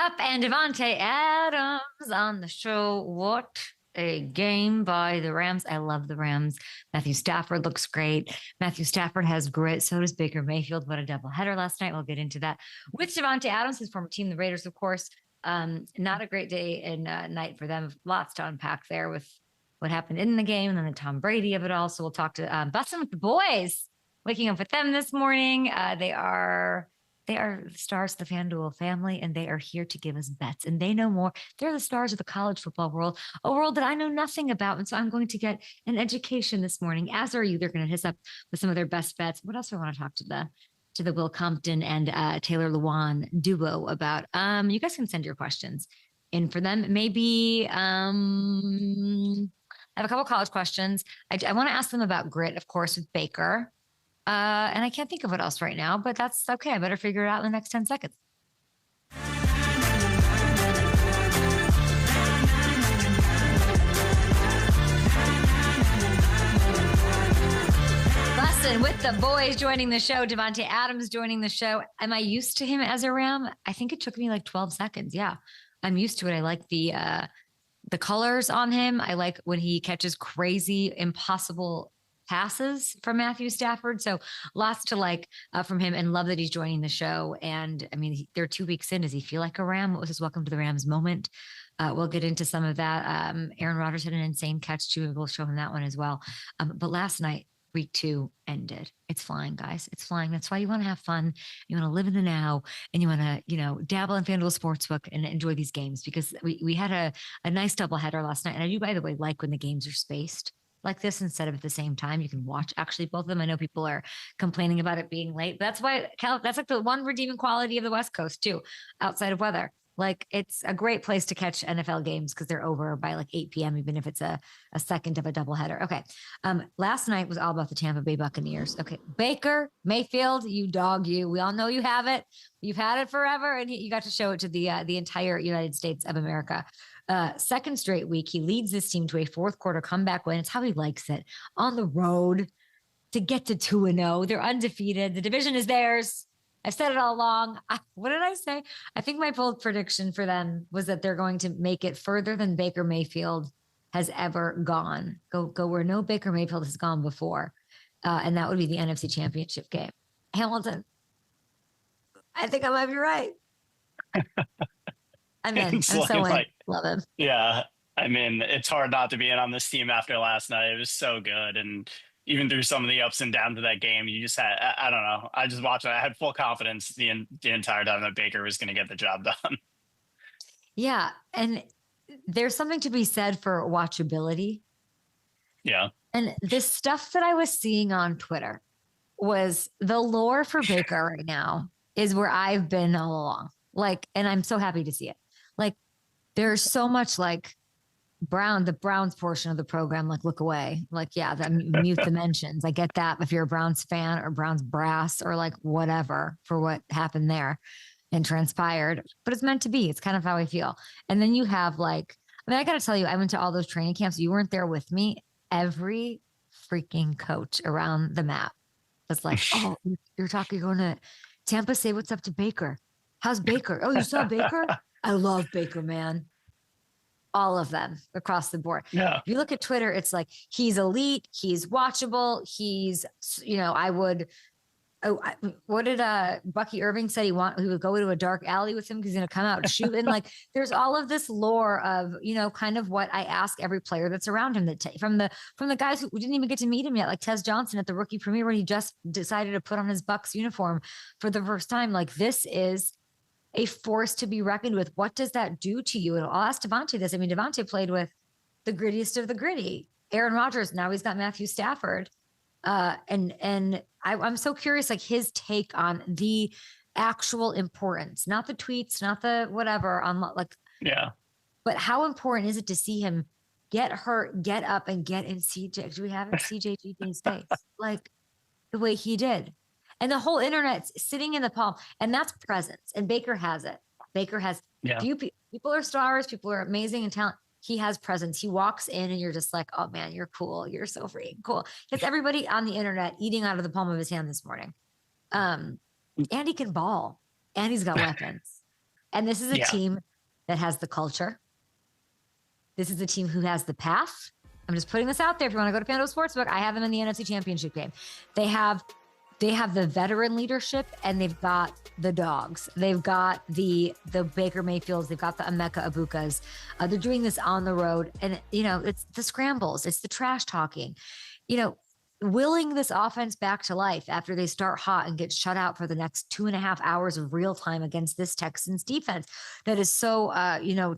Up and Davante Adams on the show. What a game by the Rams. I love the Rams. Matthew Stafford looks great. Matthew Stafford has grit. So does Baker Mayfield. What a doubleheader last night. We'll get into that with Davante Adams, his former team, the Raiders, of course. Not a great day and night for them. Lots to unpack there with what happened in the game and then the Tom Brady of it all. So we'll talk to Bussin with the boys, waking up with them this morning. They are the stars of the FanDuel family, and they are here to give us bets. And they know more. They're the stars of the college football world, a world that I know nothing about. And so I'm going to get an education this morning, as are you. They're going to hit us up with some of their best bets. What else do I want to talk to the Will Compton and Taylor Lewan duo about? You guys can send your questions in for them. Maybe I have a couple college questions. I want to ask them about grit, of course, with Baker. And I can't think of what else right now, but that's okay. I better figure it out in the next 10 seconds. Bussin with the boys joining the show. Davante Adams joining the show. Am I used to him as a Ram? I think it took me like 12 seconds. Yeah, I'm used to it. I like the colors on him. I like when he catches crazy, impossible passes from Matthew Stafford. So lots to like from him, and love that he's joining the show. And I mean, they're 2 weeks in. Does he feel like a Ram? What was his welcome to the Rams moment? We'll get into some of that. Aaron Rodgers had an insane catch too. We'll show him that one as well. But last night, week 2 ended. It's flying, guys. It's flying. That's why you want to have fun. You want to live in the now, and you want to, dabble in FanDuel Sportsbook and enjoy these games, because we had a nice doubleheader last night. And I do, by the way, like when the games are spaced like this instead of at the same time. You can watch actually both of them. I know people are complaining about it being late, but that's why that's like the one redeeming quality of the West Coast too, outside of weather. Like, it's a great place to catch NFL games because they're over by like 8 p.m., even if it's a second of a doubleheader. Okay. Last night was all about the Tampa Bay Buccaneers. Okay. Baker Mayfield, you dog, you. We all know you have it. You've had it forever, and you got to show it to the entire United States of America. Second straight week, he leads this team to a fourth quarter comeback win. It's how he likes it. On the road to get to 2-0. They're undefeated. The division is theirs. I've said it all along. What did I say? I think my bold prediction for them was that they're going to make it further than Baker Mayfield has ever gone. Go where no Baker Mayfield has gone before. And that would be the NFC Championship game. Hamilton, I think I might be right. I'm in. I'm so in. Love him. Yeah. I mean, it's hard not to be in on this team after last night. It was so good. And even through some of the ups and downs of that game, you just had, I don't know. I just watched it. I had full confidence the entire time that Baker was going to get the job done. Yeah. And there's something to be said for watchability. Yeah. And this stuff that I was seeing on Twitter was the lore for Baker right now is where I've been all along. Like, and I'm so happy to see it. Like, there's so much like the Browns portion of the program, like, look away. Like, yeah, mute the mentions. I get that if you're a Browns fan or Browns brass or like whatever for what happened there and transpired, but it's meant to be. It's kind of how I feel. And then you have like, I got to tell you, I went to all those training camps. You weren't there with me. Every freaking coach around the map was like, oh, you're going to Tampa, say what's up to Baker. How's Baker? Oh, you saw Baker? I love Baker, man. All of them across the board. Yeah. If you look at Twitter, it's like, he's elite. He's watchable. He's, what did Bucky Irving say? He would go into a dark alley with him because he's going to come out and shoot. And like, there's all of this lore of, kind of what I ask every player that's around him, from the guys who didn't even get to meet him yet, like Tez Johnson at the rookie premiere when he just decided to put on his Bucs uniform for the first time. Like, this is a force to be reckoned with. What does that do to you? And I'll ask Davante this. I mean, Davante played with the grittiest of the gritty. Aaron Rodgers, now he's got Matthew Stafford. And I'm so curious, like, his take on the actual importance, not the tweets, not the whatever on like, yeah, but how important is it to see him get hurt, get up and get in CJ? Do we have it? CJGP's face, like the way he did. And the whole internet's sitting in the palm, and that's presence. And Baker has it. Baker has few people are stars. People are amazing and talented. He has presence. He walks in and you're just like, oh man, you're cool. You're so freaking cool. It's everybody on the internet eating out of the palm of his hand this morning. And he can ball, and he's got weapons. And this is a team that has the culture. This is a team who has the path. I'm just putting this out there. If you want to go to FanDuel Sportsbook, I have them in the NFC Championship game. They have the veteran leadership, and they've got the dogs. They've got the Baker Mayfields. They've got the EMEKA EGBUKAs. They're doing this on the road. And, it's the scrambles. It's the trash talking. Willing this offense back to life after they start hot and get shut out for the next 2.5 hours of real time against this Texans defense that is so,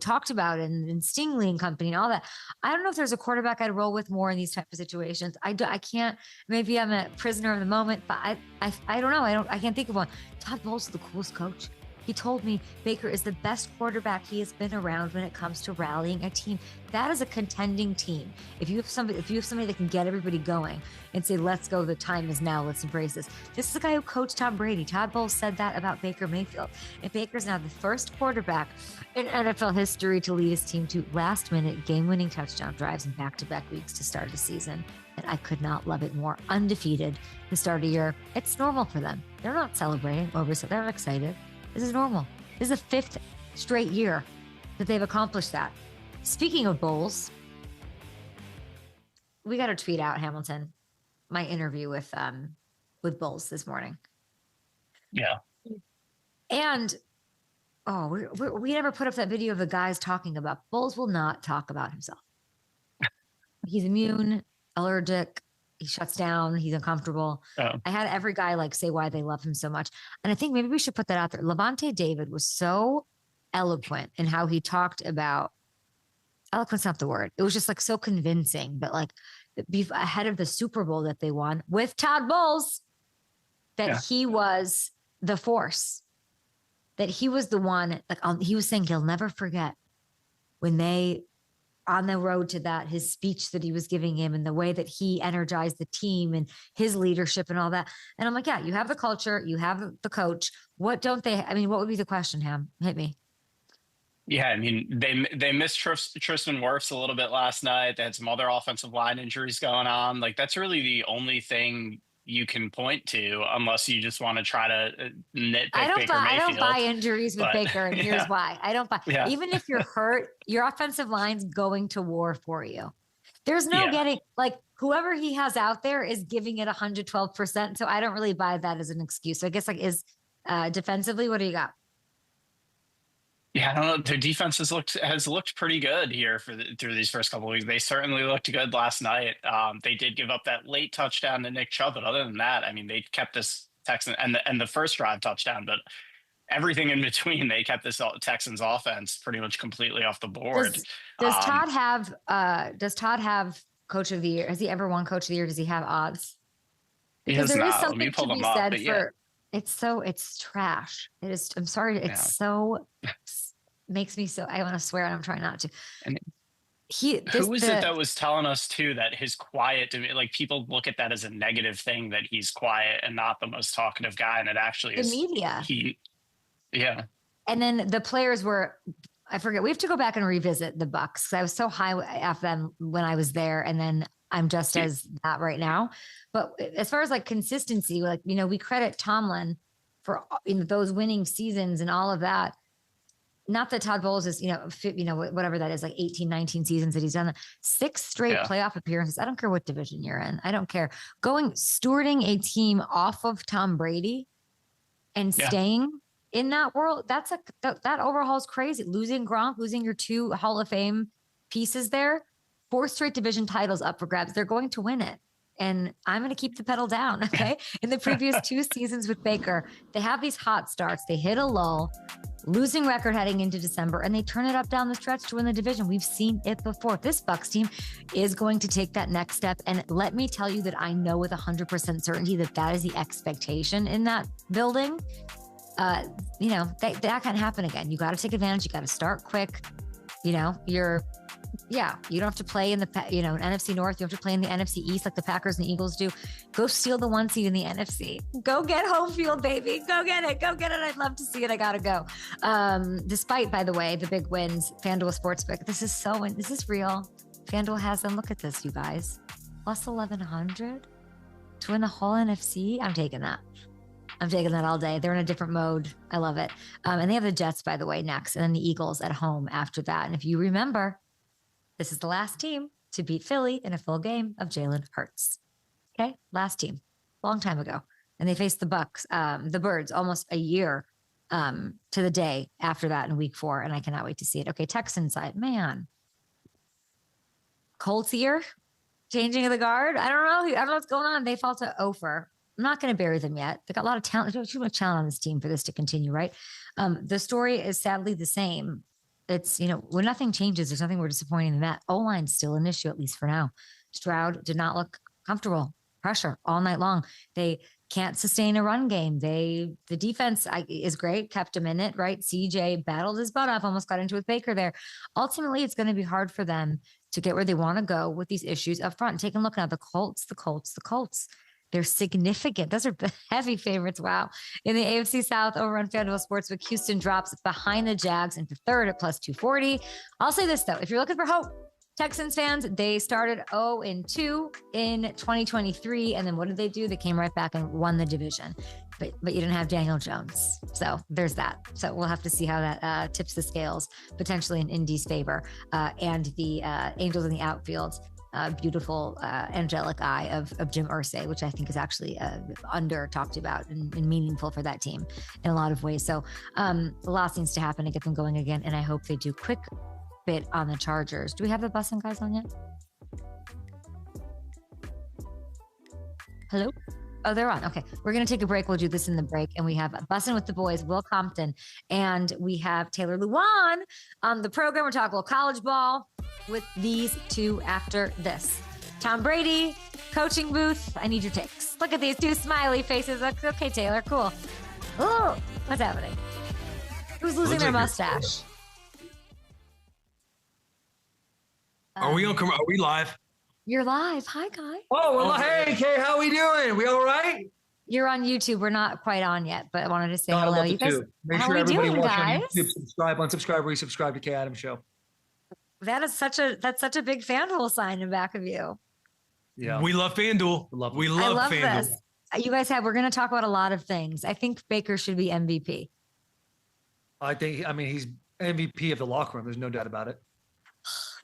talked about and Stingley and company and all that. I don't know if there's a quarterback I'd roll with more in these type of situations. I can't, maybe I'm a prisoner of the moment, but I don't know. I can't think of one. Todd Bowles is the coolest coach. He told me Baker is the best quarterback he has been around when it comes to rallying a team. That is a contending team. If you have somebody that can get everybody going and say, let's go, the time is now, let's embrace this. This is the guy who coached Tom Brady. Todd Bowles said that about Baker Mayfield. And Baker's now the first quarterback in NFL history to lead his team to last-minute game-winning touchdown drives in back-to-back weeks to start the season. And I could not love it more. Undefeated to start a year. It's normal for them. They're not celebrating over, so they're excited. This is normal. This is the 5th straight year that they've accomplished that. Speaking of Bowles, we got to tweet out, Hamilton, my interview with Bowles this morning. Yeah. And we never put up that video of the guys talking about Bowles will not talk about himself. He's immune, allergic. He shuts down. He's uncomfortable. Oh. I had every guy say why they love him so much. And I think maybe we should put that out there. Davante David was so eloquent in how he talked about, eloquent's not the word. It was just so convincing, but ahead of the Super Bowl that they won with Todd Bowles, that he was the force, that he was the one, he was saying he'll never forget when they, on the road to that, his speech that he was giving him and the way that he energized the team and his leadership and all that. And I'm like, yeah, you have the culture, you have the coach. What don't they, what would be the question, Ham? Hit me. Yeah, they missed Tristan Wirfs a little bit last night. They had some other offensive line injuries going on. That's really the only thing you can point to, unless you just want to try to nitpick Baker Mayfield. I don't buy injuries with Baker, and here's why. I don't buy. Yeah. Even if you're hurt, your offensive line's going to war for you. There's no getting, whoever he has out there is giving it 112%. So I don't really buy that as an excuse. So I guess defensively, what do you got? Yeah, I don't know. Their defense has looked pretty good here through these first couple of weeks. They certainly looked good last night. They did give up that late touchdown to Nick Chubb, but other than that, they kept this Texan and the first drive touchdown, but everything in between, they kept this Texans offense pretty much completely off the board. Does Todd have Coach of the Year? Has he ever won Coach of the Year? Does he have odds? Because there is something to be said for. It's trash. It is. I'm sorry. It's so. Makes me so, I want to swear and I'm trying not to. And who was it that was telling us too that his quiet, people look at that as a negative thing, that he's quiet and not the most talkative guy, and it actually is the media. And then the players were, I forget, we have to go back and revisit the Bucs. I was so high off them when I was there, and then I'm just as that right now. But as far as consistency, we credit Tomlin for those winning seasons and all of that. Not that Todd Bowles is, whatever that is, 18, 19 seasons that he's done. 6 straight playoff appearances. I don't care what division you're in. I don't care. Stewarding a team off of Tom Brady and staying in that world, that overhaul is crazy. Losing Gronk, losing your 2 Hall of Fame pieces there, 4 straight division titles up for grabs. They're going to win it. And I'm going to keep the pedal down, okay? In the previous 2 seasons with Baker, they have these hot starts. They hit a lull, losing record heading into December, and they turn it up down the stretch to win the division. We've seen it before. This Bucs team is going to take that next step. And let me tell you that I know with 100% certainty that is the expectation in that building. That can't happen again. You got to take advantage. You got to start quick. You don't have to play in the, NFC North. You have to play in the NFC East like the Packers and the Eagles do. Go steal the 1 seed in the NFC. Go get home field, baby. Go get it. Go get it. I'd love to see it. I got to go. Despite, by the way, the big wins, FanDuel Sportsbook. This is real. FanDuel has them. Look at this, you guys. Plus 1,100 to win the whole NFC. I'm taking that. I'm taking that all day. They're in a different mode. I love it. And they have the Jets, by the way, next, and then the Eagles at home after that. And if you remember, this is the last team to beat Philly in a full game of Jalen Hurts. Okay, last team, long time ago. And they faced the Bucs, the Birds, almost a year to the day after that in week 4. And I cannot wait to see it. Okay, Texans side, man. Colts here, changing of the guard. I don't know what's going on. They fall to Ofer. I'm not going to bury them yet. They got a lot of talent. There's too much talent on this team for this to continue, right? The story is sadly the same. It's, when nothing changes, there's nothing more disappointing than that. O-line's still an issue, at least for now. Stroud did not look comfortable. Pressure all night long. They can't sustain a run game. The defense is great, kept him in it, right? CJ battled his butt off, almost got into with Baker there. Ultimately, it's going to be hard for them to get where they want to go with these issues up front. And take a look now, the Colts. They're significant. Those are heavy favorites. Wow. In the AFC South over on FanDuel Sportsbook, Houston drops behind the Jags into third at plus 240. I'll say this, though. If you're looking for hope, Texans fans, they started 0-2 in 2023. And then what did they do? They came right back and won the division. But you didn't have Daniel Jones. So there's that. So we'll have to see how that tips the scales, potentially in Indy's favor. And the Angels in the outfield. Beautiful angelic eye of Jim Irsay, which I think is actually under talked about and meaningful for that team in a lot of ways. So a lot needs to happen to get them going again. And I hope they do. Quick bit on the Chargers. Do we have the Bussin guys on yet? Hello? Oh, they're on. Okay. We're going to take a break. We'll do this in the break. And we have Bussin with the boys, Will Compton, and we have Taylor Lewan on the program. We're talking a little college ball with these two after this. Tom Brady, coaching booth. I need your takes. Look at these two smiley faces. Okay, Taylor, cool. Oh, what's happening? Who's losing their mustache? Are we live? You're live. Hi, guys. Oh, well, hey, Kay, how we doing? We all right? You're on YouTube. We're not quite on yet, but I wanted to say hello. You guys, make sure everybody watching on YouTube, subscribe, unsubscribe, resubscribe to Kay Adams Show. That's such a big FanDuel sign in back of you. Yeah, we love FanDuel. We love FanDuel. This. You guys we're going to talk about a lot of things. I think Baker should be MVP. He's MVP of the locker room. There's no doubt about it.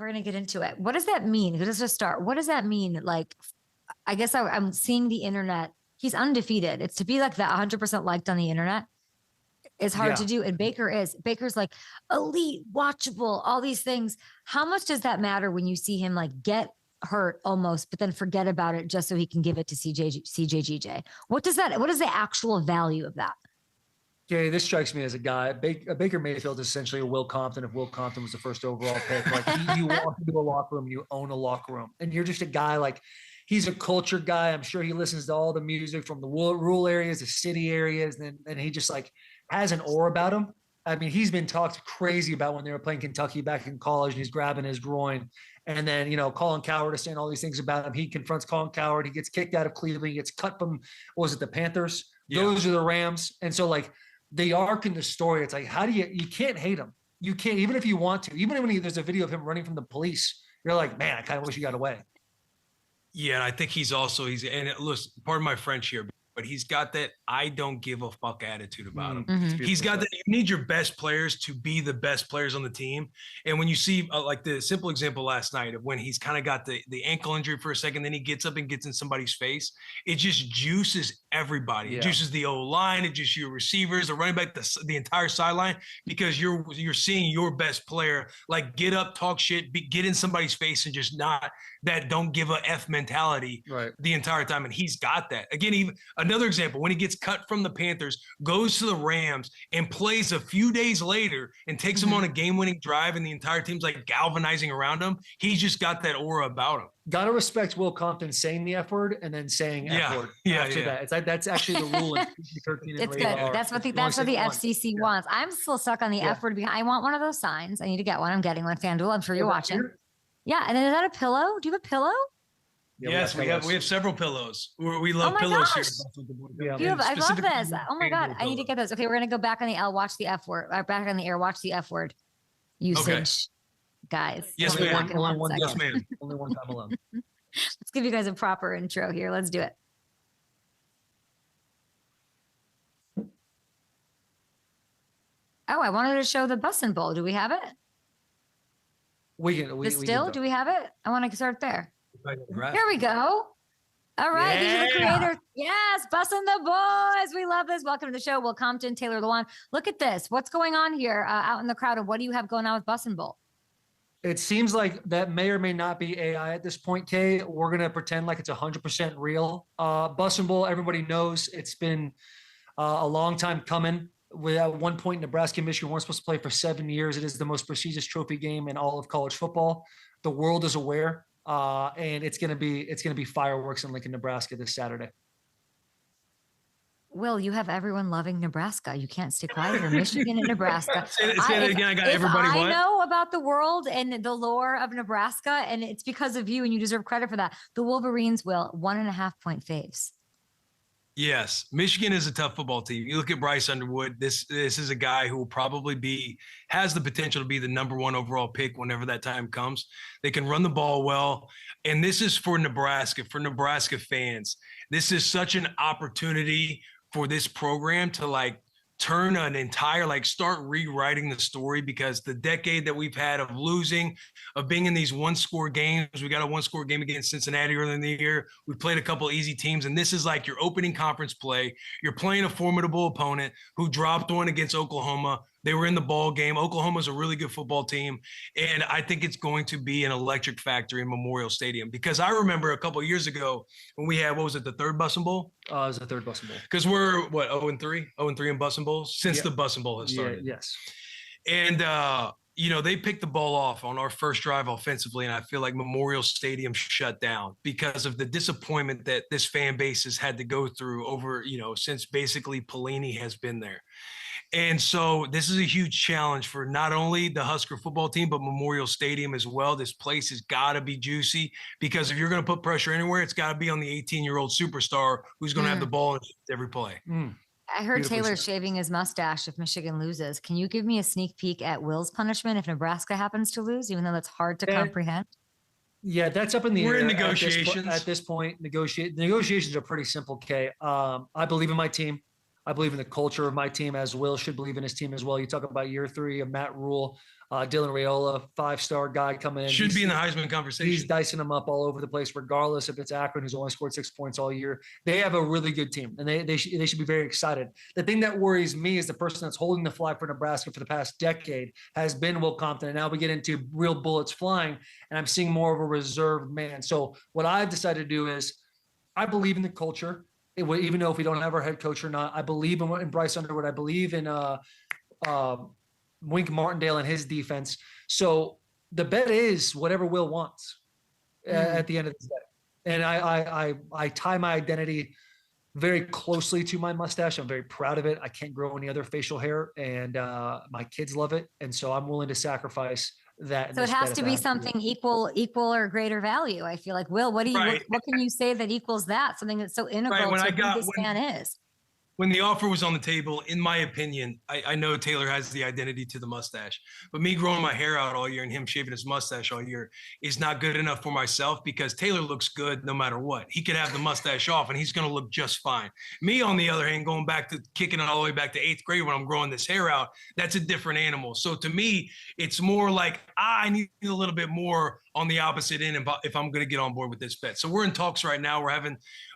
We're going to get into it. What does that mean? Let's just start. What does that mean? Like, I guess I'm seeing the internet. He's undefeated. It's to be like that 100% liked on the internet. It's hard to do. And Baker's like elite, watchable, all these things. How much does that matter when you see him like get hurt almost, but then forget about it just so he can give it to CJGJ? What is the actual value of that? Okay, this strikes me as a guy. Baker Mayfield is essentially a Will Compton if Will Compton was the first overall pick. Like you walk into a locker room, you own a locker room, and you're just a guy like he's a culture guy. I'm sure he listens to all the music from the rural areas, the city areas, and he just like has an aura about him. I mean, he's been talked crazy about when they were playing Kentucky back in college, and he's grabbing his groin. And then, Colin Cowherd is saying all these things about him. He confronts Colin Cowherd. He gets kicked out of Cleveland. He gets cut from, the Panthers? Yeah. Those are the Rams. And so, like, the arc in the story, it's like, how do you can't hate him. You can't, even if you want to. Even when there's a video of him running from the police, you're like, man, I kind of wish he got away. Yeah, and I think and listen, pardon my French here, but he's got that I don't give a fuck attitude about him. Mm-hmm. He's got that. You need your best players to be the best players on the team. And when you see like the simple example last night of when he's kind of got the ankle injury for a second, then he gets up and gets in somebody's face, it just juices everybody. Yeah. It juices the O-line, it juices your receivers, the running back, the entire sideline, because you're seeing your best player like get up, talk shit, get in somebody's face, and just not that don't give a F mentality the entire time. And he's got that. Again, even another example, when he gets cut from the Panthers, goes to the Rams and plays a few days later and takes him on a game-winning drive, and the entire team's like galvanizing around him. He's just got that aura about him. Got to respect Will Compton saying the F word and then saying F word after that. It's like, that's actually the rule. It's good. That's what the FCC wants. I'm still stuck on the F word. I want one of those signs. I need to get one. I'm getting one. FanDuel. I'm sure you're watching. Here? Yeah. And then is that a pillow? Do you have a pillow? Yeah, yes, we have several pillows. We love pillows here. I love this. Oh my God. I need to get those. Okay, we're gonna go back on the L, watch the F word. Back on the air, watch the F word usage. Guys. Yes, ma'am. Yes, ma'am. Only one time alone. Let's give you guys a proper intro here. Let's do it. Oh, I wanted to show the Bussin Bowl. Do we have it? Do we have it? I want to start there. Here we go. All right. These are the creators. Yes. Bussin' the boys. We love this. Welcome to the show. Will Compton, Taylor Lewan. Look at this. What's going on here out in the crowd? And what do you have going on with Bussin' Bowl? It seems like that may or may not be AI at this point, Kay. We're going to pretend like it's 100% real. Bussin' Bowl, everybody knows it's been a long time coming. At one point, Nebraska and Michigan weren't supposed to play for 7 years. It is the most prestigious trophy game in all of college football. The world is aware, and it's gonna be fireworks in Lincoln, Nebraska this Saturday. Will, you have everyone loving Nebraska. You can't stay quiet. You're Michigan and Nebraska. Say it again. I got everybody. I know about the world and the lore of Nebraska, and it's because of you, and you deserve credit for that. The Wolverines, will 1.5 point faves. Yes, Michigan is a tough football team. You look at Bryce Underwood. This is a guy who will probably has the potential to be the #1 overall pick whenever that time comes. They can run the ball well, and this is for Nebraska fans. This is such an opportunity for this program to turn an entire, start rewriting the story, because the decade that we've had of losing, of being in these 1-score games, we got a 1-score game against Cincinnati earlier in the year. We played a couple easy teams, and this is like your opening conference play. You're playing a formidable opponent who dropped one against Oklahoma. They were in the ball game. Oklahoma's a really good football team. And I think it's going to be an electric factory in Memorial Stadium, because I remember a couple of years ago when we had, the third Bussin' Bowl? It was the third Bussin' Bowl. Because we're 0-3 in Bussin' Bowls since the Bussin' Bowl has started. Yes. And, they picked the ball off on our first drive offensively, and I feel like Memorial Stadium shut down because of the disappointment that this fan base has had to go through over, since basically Pelini has been there. And so this is a huge challenge for not only the Husker football team, but Memorial Stadium as well. This place has got to be juicy, because if you're going to put pressure anywhere, it's got to be on the 18-year-old superstar who's going to have the ball in every play. I heard Taylor shaving his mustache if Michigan loses. Can you give me a sneak peek at Will's punishment if Nebraska happens to lose, even though that's hard to comprehend? Yeah, that's up in the air. We're in negotiations. At this point, negotiations are pretty simple, Kay. I believe in my team. I believe in the culture of my team, as Will should believe in his team as well. You talk about year 3 of Matt Rule, Dylan RAIOLA, 5-star guy coming in. Should be in the Heisman conversation. He's dicing them up all over the place, regardless if it's Akron, who's only scored 6 points all year. They have a really good team, and they should be very excited. The thing that worries me is the person that's holding the flag for Nebraska for the past decade has been Will Compton, and now we get into real bullets flying, and I'm seeing more of a reserved man. So what I've decided to do is I believe in the culture. Even though if we don't have our head coach or not, I believe in Bryce Underwood. I believe in Wink Martindale and his defense. So the bet is whatever Will wants at the end of the day. And I tie my identity very closely to my mustache. I'm very proud of it. I can't grow any other facial hair, and my kids love it. And so I'm willing to sacrifice that. So it has to be something equal or greater value. I feel like, Will, what can you say that equals that? Something that's so integral to who this man is. When the offer was on the table, in my opinion, I know Taylor has the identity to the mustache, but me growing my hair out all year and him shaving his mustache all year is not good enough for myself, because Taylor looks good no matter what. He could have the mustache off and he's going to look just fine. Me, on the other hand, going back to kicking it all the way back to 8th grade when I'm growing this hair out, that's a different animal. So to me, it's more like I need a little bit more on the opposite end if I'm going to get on board with this bet. So we're in talks right now.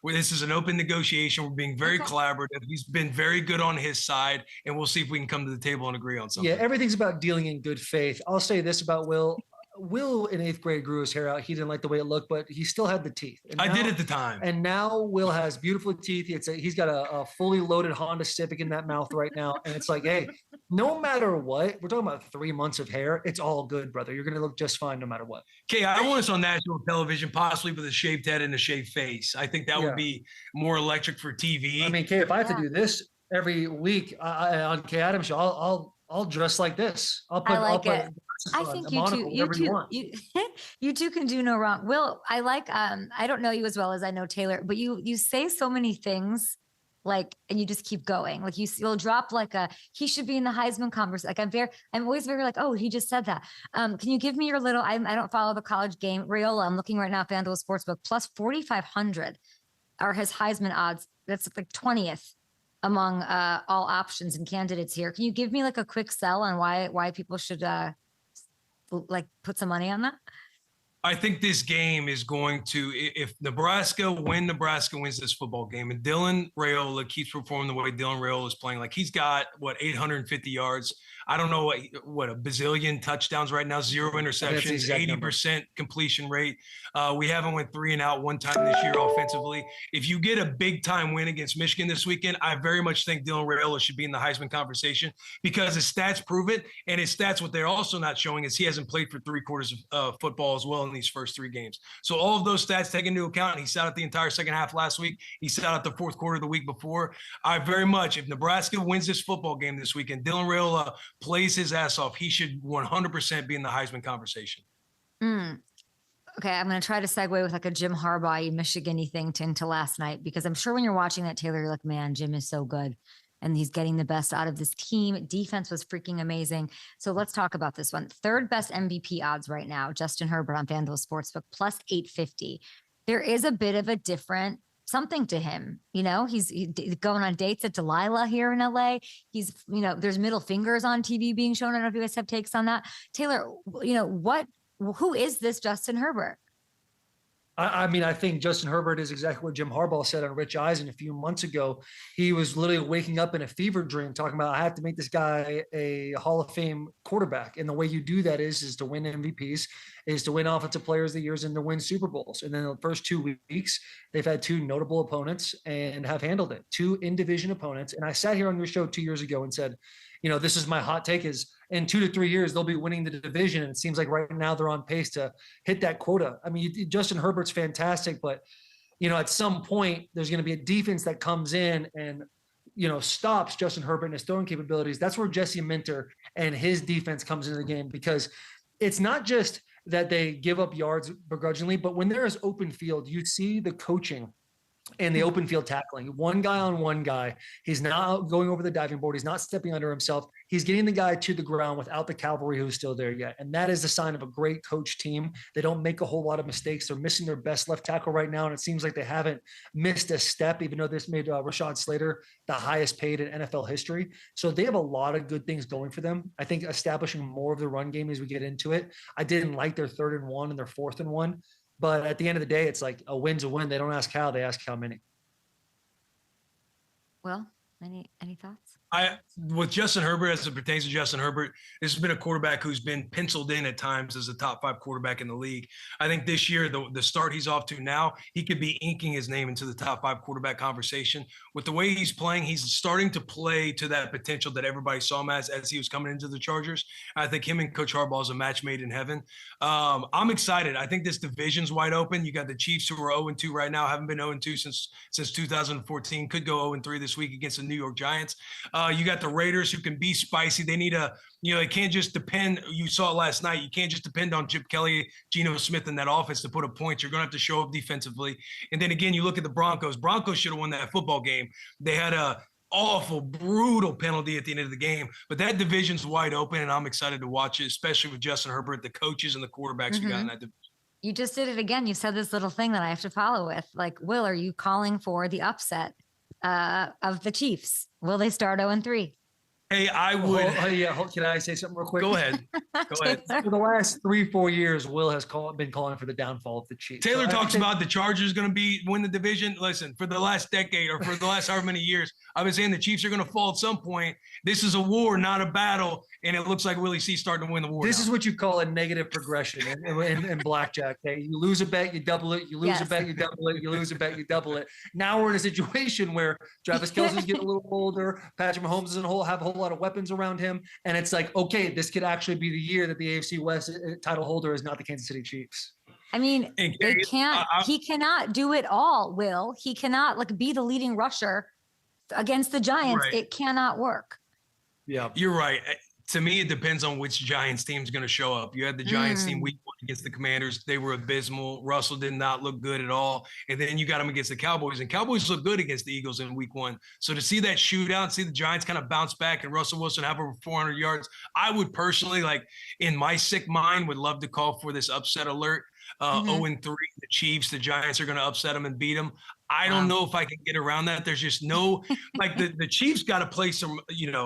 This is an open negotiation. We're being very collaborative. He's been very good on his side, and we'll see if we can come to the table and agree on something. Yeah, everything's about dealing in good faith. I'll say this about Will. Will in 8th grade grew his hair out. He didn't like the way it looked, but he still had the teeth. I did at the time. And now Will has beautiful teeth. He's got a fully loaded Honda Civic in that mouth right now. And it's like, hey, no matter what, we're talking about 3 months of hair. It's all good, brother. You're going to look just fine no matter what. Okay, I want us on national television, possibly with a shaved head and a shaved face. I think that would be more electric for TV. I mean, Kay, if I have to do this every week on Kay Adams show, I'll dress like this. I think you two can do no wrong. Will, I don't know you as well as I know Taylor, but you say so many things and you just keep going. Like you'll drop he should be in the Heisman conversation. I'm always very oh, he just said that. Can you give me your little, I don't follow the college game. RAIOLA, I'm looking right now, FanDuel Sportsbook, plus 4,500 are his Heisman odds. That's 20th among all options and candidates here. Can you give me like a quick sell on why people should like put some money on that? I think this game is going to, if Nebraska wins this football game, and Dylan RAIOLA keeps performing the way Dylan RAIOLA is playing, like he's got 850 yards. I don't know what a bazillion touchdowns right now, 0 interceptions, 80% completion rate. We haven't went 3 and out one time this year offensively. If you get a big time win against Michigan this weekend, I very much think Dylan RAIOLA should be in the Heisman conversation because his stats prove it. And his stats, what they're also not showing is he hasn't played for 3/4 of football as well in these first 3 games. So all of those stats taken into account, he sat out the entire second half last week. He sat out the fourth quarter the week before. I very much, if Nebraska wins this football game this weekend, Dylan RAIOLA plays his ass off, he should 100% be in the Heisman conversation. Okay, I'm going to try to segue with like a Jim Harbaugh Michigan-y thing into last night, because I'm sure when you're watching that, Taylor, you're like, man, Jim is so good. And he's getting the best out of this team. Defense was freaking amazing. So let's talk about this one. Third best MVP odds right now, Justin Herbert on FanDuel Sportsbook, plus 850. There is a bit of a different something to him. You know, he's going on dates at Delilah here in LA. He's, you know, there's middle fingers on TV being shown. I don't know if you guys have takes on that. Taylor, you know, who is this Justin Herbert? I mean, I think Justin Herbert is exactly what Jim Harbaugh said on Rich Eisen a few months ago. He was literally waking up in a fever dream talking about, I have to make this guy a Hall of Fame quarterback. And the way you do that is to win MVPs, is to win Offensive Players of the Years, and to win Super Bowls. And then the first 2 weeks, they've had 2 notable opponents and have handled it. 2 in-division opponents. And I sat here on your show 2 years ago and said, you know, this is my hot take, is in 2 to 3 years, they'll be winning the division. And it seems like right now they're on pace to hit that quota. I mean, Justin Herbert's fantastic, but, you know, at some point there's going to be a defense that comes in and, you know, stops Justin Herbert and his throwing capabilities. That's where Jesse Minter and his defense comes into the game, because it's not just that they give up yards begrudgingly, but when there is open field, you see the coaching and the open field tackling. One guy on one guy. He's not going over the diving board. He's not stepping under himself. He's getting the guy to the ground without the cavalry who's still there yet. And that is a sign of a great coach team. They don't make a whole lot of mistakes. They're missing their best left tackle right now, and it seems like they haven't missed a step, even though this made Rashad Slater the highest paid in NFL history. So they have a lot of good things going for them. I think establishing more of the run game as we get into it. I didn't like their 3rd and 1 and their 4th and 1. But at the end of the day, it's like a win's a win. They don't ask how, they ask how many. Well, any thoughts? With Justin Herbert, as it pertains to Justin Herbert, this has been a quarterback who's been penciled in at times as a top 5 quarterback in the league. I think this year, the start he's off to now, he could be inking his name into the top 5 quarterback conversation. With the way he's playing, he's starting to play to that potential that everybody saw him as he was coming into the Chargers. I think him and Coach Harbaugh is a match made in heaven. I'm excited. I think this division's wide open. You got the Chiefs, who are 0-2 right now, haven't been 0-2 since 2014, could go 0-3 this week against the New York Giants. You got the Raiders, who can be spicy. They need they can't just depend. You saw it last night. You can't just depend on Chip Kelly, Geno Smith in that offense to put up points. You're going to have to show up defensively. And then again, you look at the Broncos. Broncos should have won that football game. They had a awful, brutal penalty at the end of the game. But that division's wide open, and I'm excited to watch it, especially with Justin Herbert, the coaches and the quarterbacks we got in that division. You just did it again. You said this little thing that I have to follow with. Like, Will, are you calling for the upset of the Chiefs? Will they start 0-3? Hey, I would. Can I say something real quick? Go ahead. For the last 3-4 years, Will has been calling for the downfall of the Chiefs. Taylor talks about the Chargers going to win the division. Listen, for the last decade or for the last however many years, I've been saying the Chiefs are going to fall at some point. This is a war, not a battle, and it looks like Willie C's starting to win the war. This is what you call a negative progression in blackjack. Okay? You lose a bet, you double it. You lose a bet, you double it. You lose a bet, you double it. Now we're in a situation where Travis Kelce's getting a little older. Patrick Mahomes doesn't have a whole lot of weapons around him, and it's like, okay, this could actually be the year that the AFC West title holder is not the Kansas City Chiefs. I mean, they can't. He cannot do it all. Will he cannot be the leading rusher against the Giants? Right. It cannot work. Yeah, you're right. To me, it depends on which Giants team is going to show up. You had the Giants team week 1 against the Commanders. They were abysmal. Russell did not look good at all. And then you got them against the Cowboys, and Cowboys look good against the Eagles in week 1. So to see that shootout, see the Giants kind of bounce back and Russell Wilson have over 400 yards, I would personally, in my sick mind, would love to call for this upset alert. 0-3, the Chiefs, the Giants are going to upset them and beat them. I don't know if I can get around that. There's just no, like the Chiefs got to play some,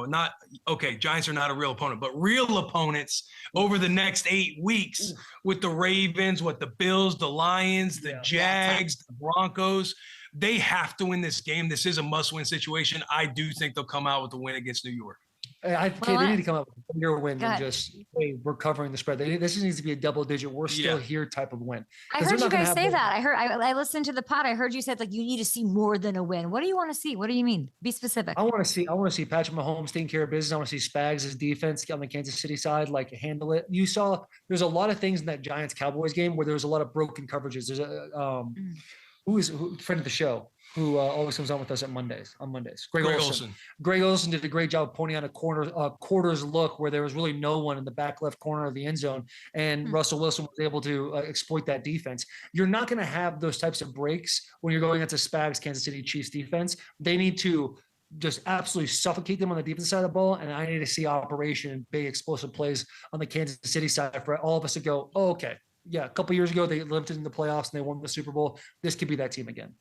not, okay, Giants are not a real opponent, but real opponents over the next 8 weeks with the Ravens, with the Bills, the Lions, the Jags, the Broncos. They have to win this game. This is a must-win situation. I do think they'll come out with a win against New York. They need to come up with a bigger win than just, hey, we're covering the spread. This needs to be a double-digit, we're still here type of win. I heard you guys say that. I listened to the pod. I heard you said, like, you need to see more than a win. What do you want to see? What do you mean? Be specific. I want to see Patrick Mahomes taking care of business. I want to see Spags' defense on the Kansas City side, like, handle it. You saw there's a lot of things in that Giants-Cowboys game where there was a lot of broken coverages. There's a friend of the show who always comes on with us on Mondays. Greg Olsen. Greg Olsen did a great job pointing out a quarters look where there was really no one in the back left corner of the end zone, and Russell Wilson was able to exploit that defense. You're not going to have those types of breaks when you're going into Spags Kansas City Chiefs defense. They need to just absolutely suffocate them on the defense side of the ball, and I need to see operation and big explosive plays on the Kansas City side for all of us to go, oh, okay, yeah, a couple years ago they lived in the playoffs and they won the Super Bowl. This could be that team again.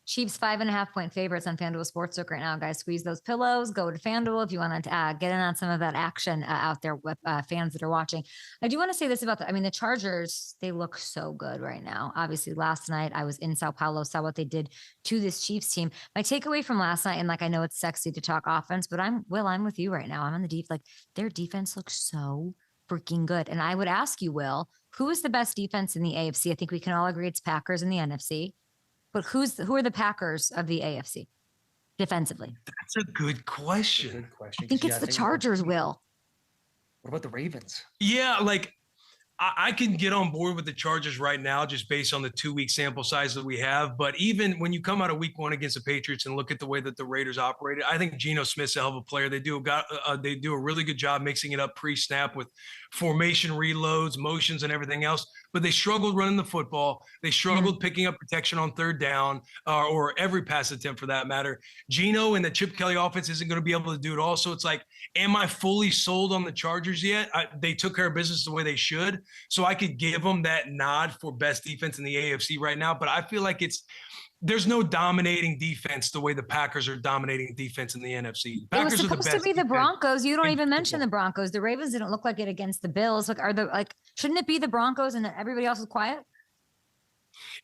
Chiefs 5.5-point favorites on FanDuel Sportsbook right now, guys. Squeeze those pillows. Go to FanDuel if you want to get in on some of that action out there with fans that are watching. I do want to say this about the Chargers. They look so good right now. Obviously, last night I was in Sao Paulo, saw what they did to this Chiefs team. My takeaway from last night, and I know it's sexy to talk offense, but I'm with you right now. I'm on the deep. Their defense looks so freaking good. And I would ask you, Will, who is the best defense in the AFC? I think we can all agree it's Packers in the NFC. But who are the Packers of the AFC defensively? That's a good question. I think it's the Chargers, Will. What about the Ravens? Yeah, I can get on board with the Chargers right now just based on the 2-week sample size that we have. But even when you come out of week 1 against the Patriots and look at the way that the Raiders operated, I think Geno Smith's a hell of a player. They do a really good job mixing it up pre-snap with formation reloads, motions, and everything else. But they struggled running the football. They struggled picking up protection on third down or every pass attempt for that matter. Geno and the Chip Kelly offense isn't going to be able to do it all. So it's like, am I fully sold on the Chargers yet? They took care of business the way they should. So I could give them that nod for best defense in the AFC right now. But I feel like there's no dominating defense the way the Packers are dominating defense in the NFC. It was supposed to be the Broncos. You don't even mention the Broncos. The Ravens didn't look like it against the Bills. Shouldn't it be the Broncos and everybody else is quiet?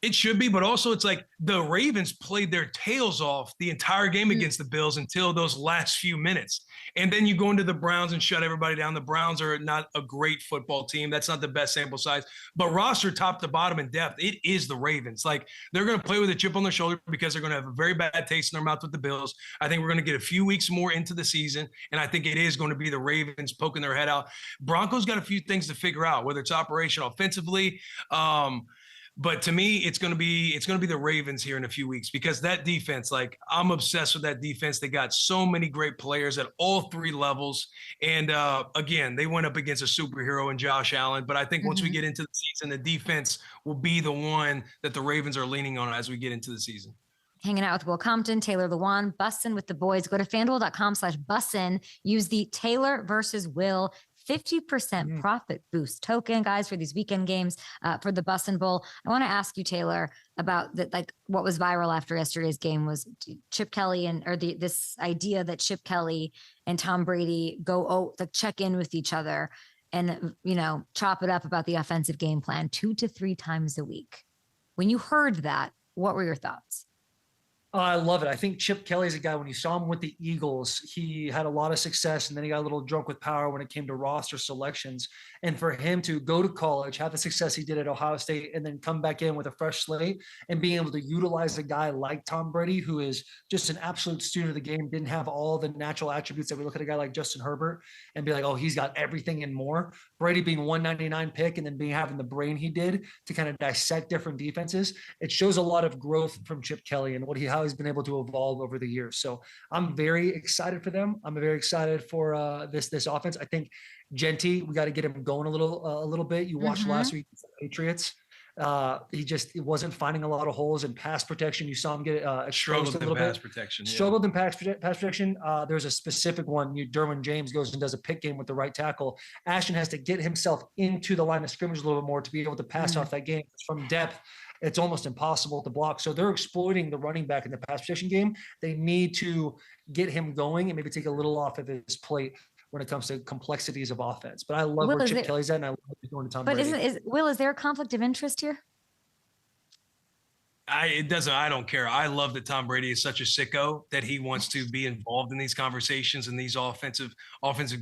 It should be, but also it's like the Ravens played their tails off the entire game against the Bills until those last few minutes. And then you go into the Browns and shut everybody down. The Browns are not a great football team. That's not the best sample size. But roster top to bottom in depth, it is the Ravens. They're going to play with a chip on their shoulder because they're going to have a very bad taste in their mouth with the Bills. I think we're going to get a few weeks more into the season, and I think it is going to be the Ravens poking their head out. Broncos got a few things to figure out, whether it's operational offensively, but to me, it's going to be the Ravens here in a few weeks because that defense, I'm obsessed with that defense. They got so many great players at all 3 levels. And again, they went up against a superhero in Josh Allen. But I think once we get into the season, the defense will be the one that the Ravens are leaning on as we get into the season. Hanging out with Will Compton, Taylor Lewan, Bussin with the boys. Go to FanDuel.com/Bussin. Use the Taylor versus Will 50% profit boost token, guys, for these weekend games for the Bussin Bowl. I want to ask you, Taylor, about what was viral after yesterday's game was Chip Kelly this idea that Chip Kelly and Tom Brady go check in with each other and chop it up about the offensive game plan 2 to 3 times a week. When you heard that, what were your thoughts? I love it. I think Chip Kelly's a guy, when you saw him with the Eagles, he had a lot of success, and then he got a little drunk with power when it came to roster selections. And for him to go to college, have the success he did at Ohio State, and then come back in with a fresh slate and being able to utilize a guy like Tom Brady, who is just an absolute student of the game, didn't have all the natural attributes that we look at a guy like Justin Herbert and be like, oh, he's got everything and more. Brady being 199 pick and then having the brain he did to kind of dissect different defenses. It shows a lot of growth from Chip Kelly and how he's been able to evolve over the years. So I'm very excited for them. I'm very excited for this offense. I think Genty, we got to get him going a little bit. You watched last week the Patriots. He wasn't finding a lot of holes in pass protection. You saw him get struggled a little in pass bit. Protection. Struggled in pass protection. There's a specific one. Derwin James goes and does a pick game with the right tackle. Ashton has to get himself into the line of scrimmage a little bit more to be able to pass off that game from depth. it's almost impossible to block. So they're exploiting the running back in the pass protection game. They need to get him going and maybe take a little off of his plate when it comes to complexities of offense. But I love where Chip Kelly's at, and I love what he's doing to Tom Brady. But is there a conflict of interest here? I don't care. I love that Tom Brady is such a sicko that he wants to be involved in these conversations and these offensive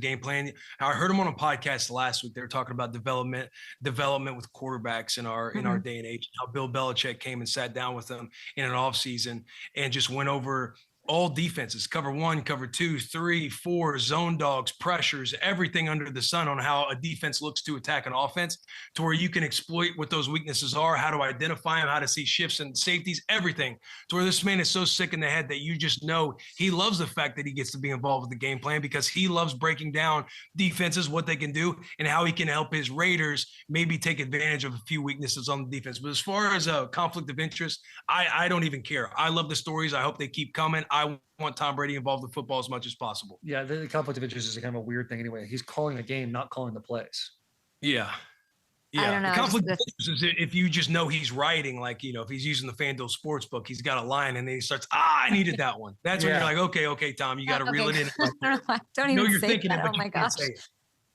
game plan. I heard him on a podcast last week. They were talking about development with quarterbacks in our day and age. How Bill Belichick came and sat down with them in an offseason and just went over all defenses, cover 1, cover 2, 3, 4, zone dogs, pressures, everything under the sun on how a defense looks to attack an offense, to where you can exploit what those weaknesses are, how to identify them, how to see shifts and safeties, everything, to where this man is so sick in the head that you just know he loves the fact that he gets to be involved with the game plan, because he loves breaking down defenses, what they can do, and how he can help his Raiders maybe take advantage of a few weaknesses on the defense. But as far as a conflict of interest, I don't even care. I love the stories. I hope they keep coming. I want Tom Brady involved in football as much as possible. Yeah, the conflict of interest is kind of a weird thing anyway. He's calling the game, not calling the plays. Yeah. I don't know. The conflict of interest is if you just know he's writing, like, if he's using the FanDuel Sportsbook, he's got a line and then he starts, I needed that one. That's when you're like, okay, Tom, you got to reel it in. Don't even say that. Oh my gosh.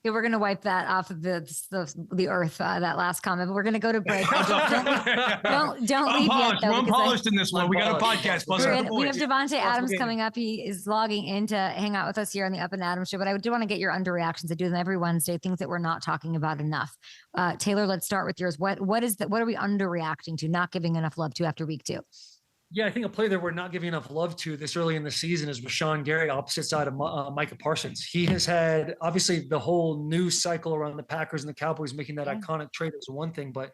Okay, we're going to wipe that off of the earth, that last comment, but we're going to go to break. Don't leave yet, though. I'm polished in this one. We got a podcast. We have Davante Adams coming up. He is logging in to hang out with us here on the Up and Adams show, but I do want to get your underreactions. I do them every Wednesday, things that we're not talking about enough. Taylor, let's start with yours. What are we underreacting to, not giving enough love to after week 2? Yeah, I think a play that we're not giving enough love to this early in the season is Rashawn Gary, opposite side of Micah Parsons. He has had, obviously, the whole news cycle around the Packers and the Cowboys making that iconic trade is one thing, but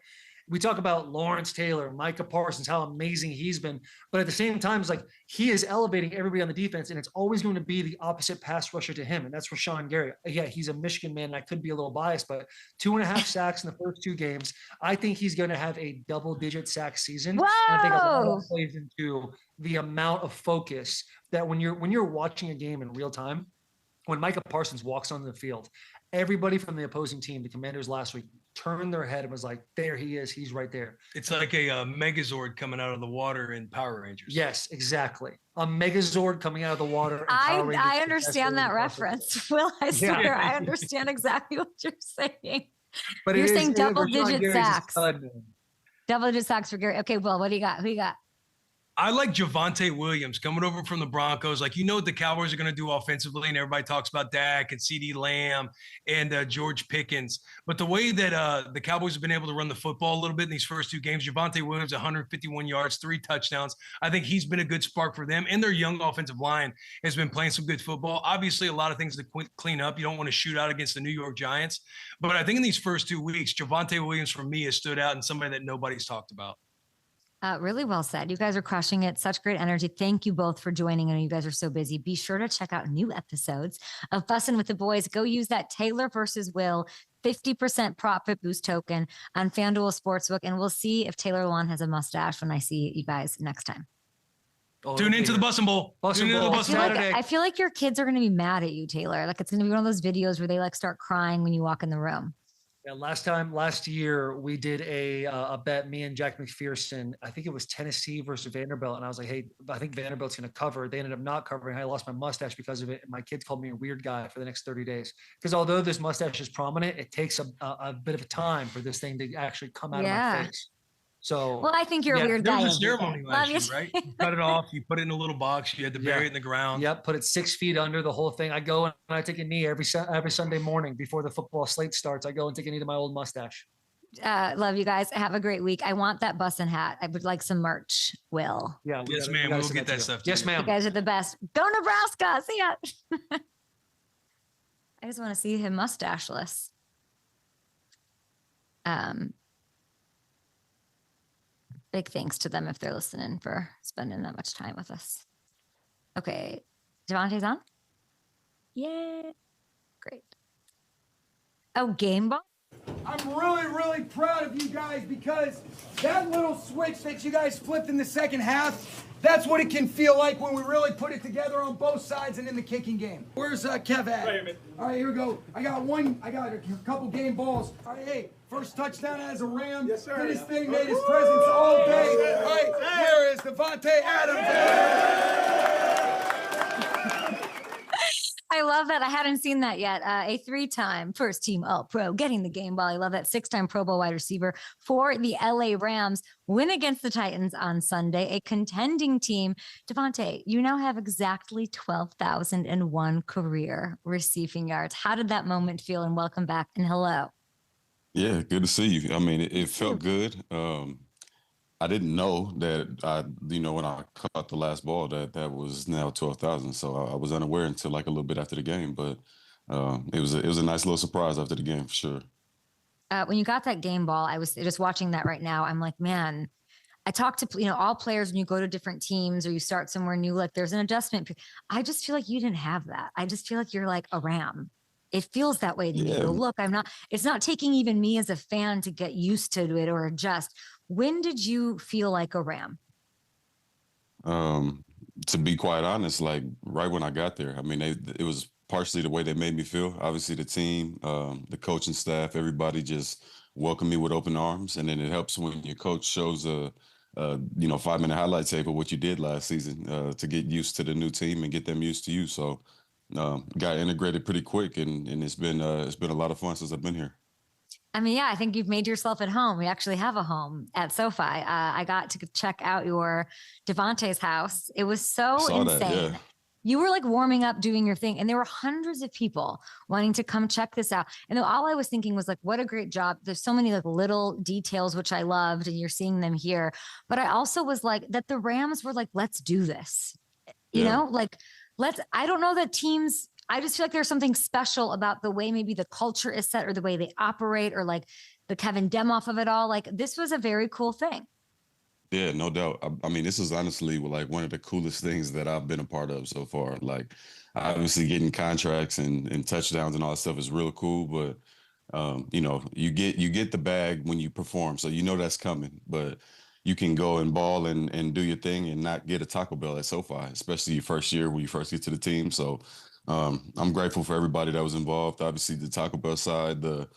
we talk about Lawrence Taylor, Micah Parsons, how amazing he's been. But at the same time, it's like he is elevating everybody on the defense, and it's always going to be the opposite pass rusher to him, and that's Rashawn Gary. Yeah, he's a Michigan man, and I could be a little biased, but 2.5 sacks in the first 2 games. I think he's going to have a double-digit sack season. Whoa! And I think that plays into the amount of focus that when you're watching a game in real time, when Micah Parsons walks on the field, everybody from the opposing team, the Commanders last week, turned their head and was like, there he is. He's right there. It's like a Megazord coming out of the water in Power Rangers. Yes, exactly. A Megazord coming out of the water. I understand that reference. Will, I swear, I understand exactly what you're saying. But you're saying double-digit sacks. Double-digit sacks for Gary. Okay, Will, what do you got? Who you got? I like Javonte Williams coming over from the Broncos. Like, what the Cowboys are going to do offensively, and everybody talks about Dak and CeeDee Lamb and George Pickens. But the way that the Cowboys have been able to run the football a little bit in these first 2 games, Javonte Williams, 151 yards, 3 touchdowns. I think he's been a good spark for them. And their young offensive line has been playing some good football. Obviously, a lot of things to clean up. You don't want to shoot out against the New York Giants. But I think in these first 2 weeks, Javonte Williams, for me, has stood out and somebody that nobody's talked about. Really well said. You guys are crushing it. Such great energy. Thank you both for joining. I know you guys are so busy. Be sure to check out new episodes of Bussin' with the Boys. Go use that Taylor versus Will 50% profit boost token on FanDuel Sportsbook, and we'll see if Taylor Lewan has a mustache when I see you guys next time. Tune into the Bussin' Bowl. I feel like your kids are going to be mad at you, Taylor. Like, it's going to be one of those videos where they start crying when you walk in the room. Yeah, last year we did a bet, me and Jack McPherson. I think it was Tennessee versus Vanderbilt, and I was like, "Hey, I think Vanderbilt's going to cover." They ended up not covering. I lost my mustache because of it. And my kids called me a weird guy for the next 30 days. Because although this mustache is prominent, it takes a bit of a time for this thing to actually come out of my face. So, well, I think you're a weird guy. There was a ceremony last year, right? You cut it off, you put it in a little box, you had to bury it in the ground. Yep, put it 6 feet under the whole thing. I go and I take a knee every Sunday morning before the football slate starts. I go and take a knee to my old mustache. Love you guys. Have a great week. I want that Bussin' hat. I would like some merch, Will. Yeah. Yes, ma'am. We'll get that stuff. Yes, ma'am. You guys are the best. Go Nebraska. See ya. I just want to see him mustacheless. Big thanks to them if they're listening for spending that much time with us. Okay. Davante's on? Yeah. Great. Oh, game ball? I'm really, really proud of you guys because that little switch that you guys flipped in the second half, that's what it can feel like when we really put it together on both sides and in the kicking game. Where's Kev at? Right here, man. All right, here we go. I got a couple game balls. All right, hey, first touchdown as a Ram. Yes, sir. Did his thing, made his presence all day. All right, where is Davante Adams? I love that. I hadn't seen that yet. A 3-time first-team All-Pro, getting the game ball. I love that. 6-time Pro Bowl wide receiver for the LA Rams. Win against the Titans on Sunday, a contending team. Davante, you now have exactly 12,001 career receiving yards. How did that moment feel? And welcome back and hello. Yeah, good to see you. I mean, it felt good. I didn't know that when I caught the last ball that was now 12,000. So I was unaware until like a little bit after the game, but it was a nice little surprise after the game for sure. When you got that game ball, I was just watching that right now. I'm like, man, I talk to, all players when you go to different teams or you start somewhere new, like there's an adjustment. I just feel like you didn't have that. I just feel like you're like a Ram. It feels that way to me. But look, it's not taking even me as a fan to get used to it or adjust. When did you feel like a Ram? To be quite honest, like right when I got there. I mean, it was partially the way they made me feel. Obviously, the team, the coaching staff, everybody just welcomed me with open arms. And then it helps when your coach shows a 5-minute highlight tape of what you did last season to get used to the new team and get them used to you. So got integrated pretty quick, and it's been a lot of fun since I've been here. I mean, yeah, I think you've made yourself at home. We actually have a home at SoFi. I got to check out your Davante's house. It was so insane. That, yeah. You were like warming up, doing your thing, and there were hundreds of people wanting to come check this out. And all I was thinking was like, what a great job. There's so many like little details, which I loved, and you're seeing them here. But I also was like that the Rams were like, let's do this. You know, like I don't know that teams, I just feel like there's something special about the way maybe the culture is set or the way they operate or like the Kevin Demoff of it all. Like this was a very cool thing. Yeah, no doubt. I mean, this is honestly like one of the coolest things that I've been a part of so far. Like obviously getting contracts and touchdowns and all that stuff is real cool. But, you get the bag when you perform. So that's coming. But you can go and ball and do your thing and not get a Taco Bell at SoFi, especially your first year when you first get to the team. So I'm grateful for everybody that was involved. Obviously, the Taco Bell side, the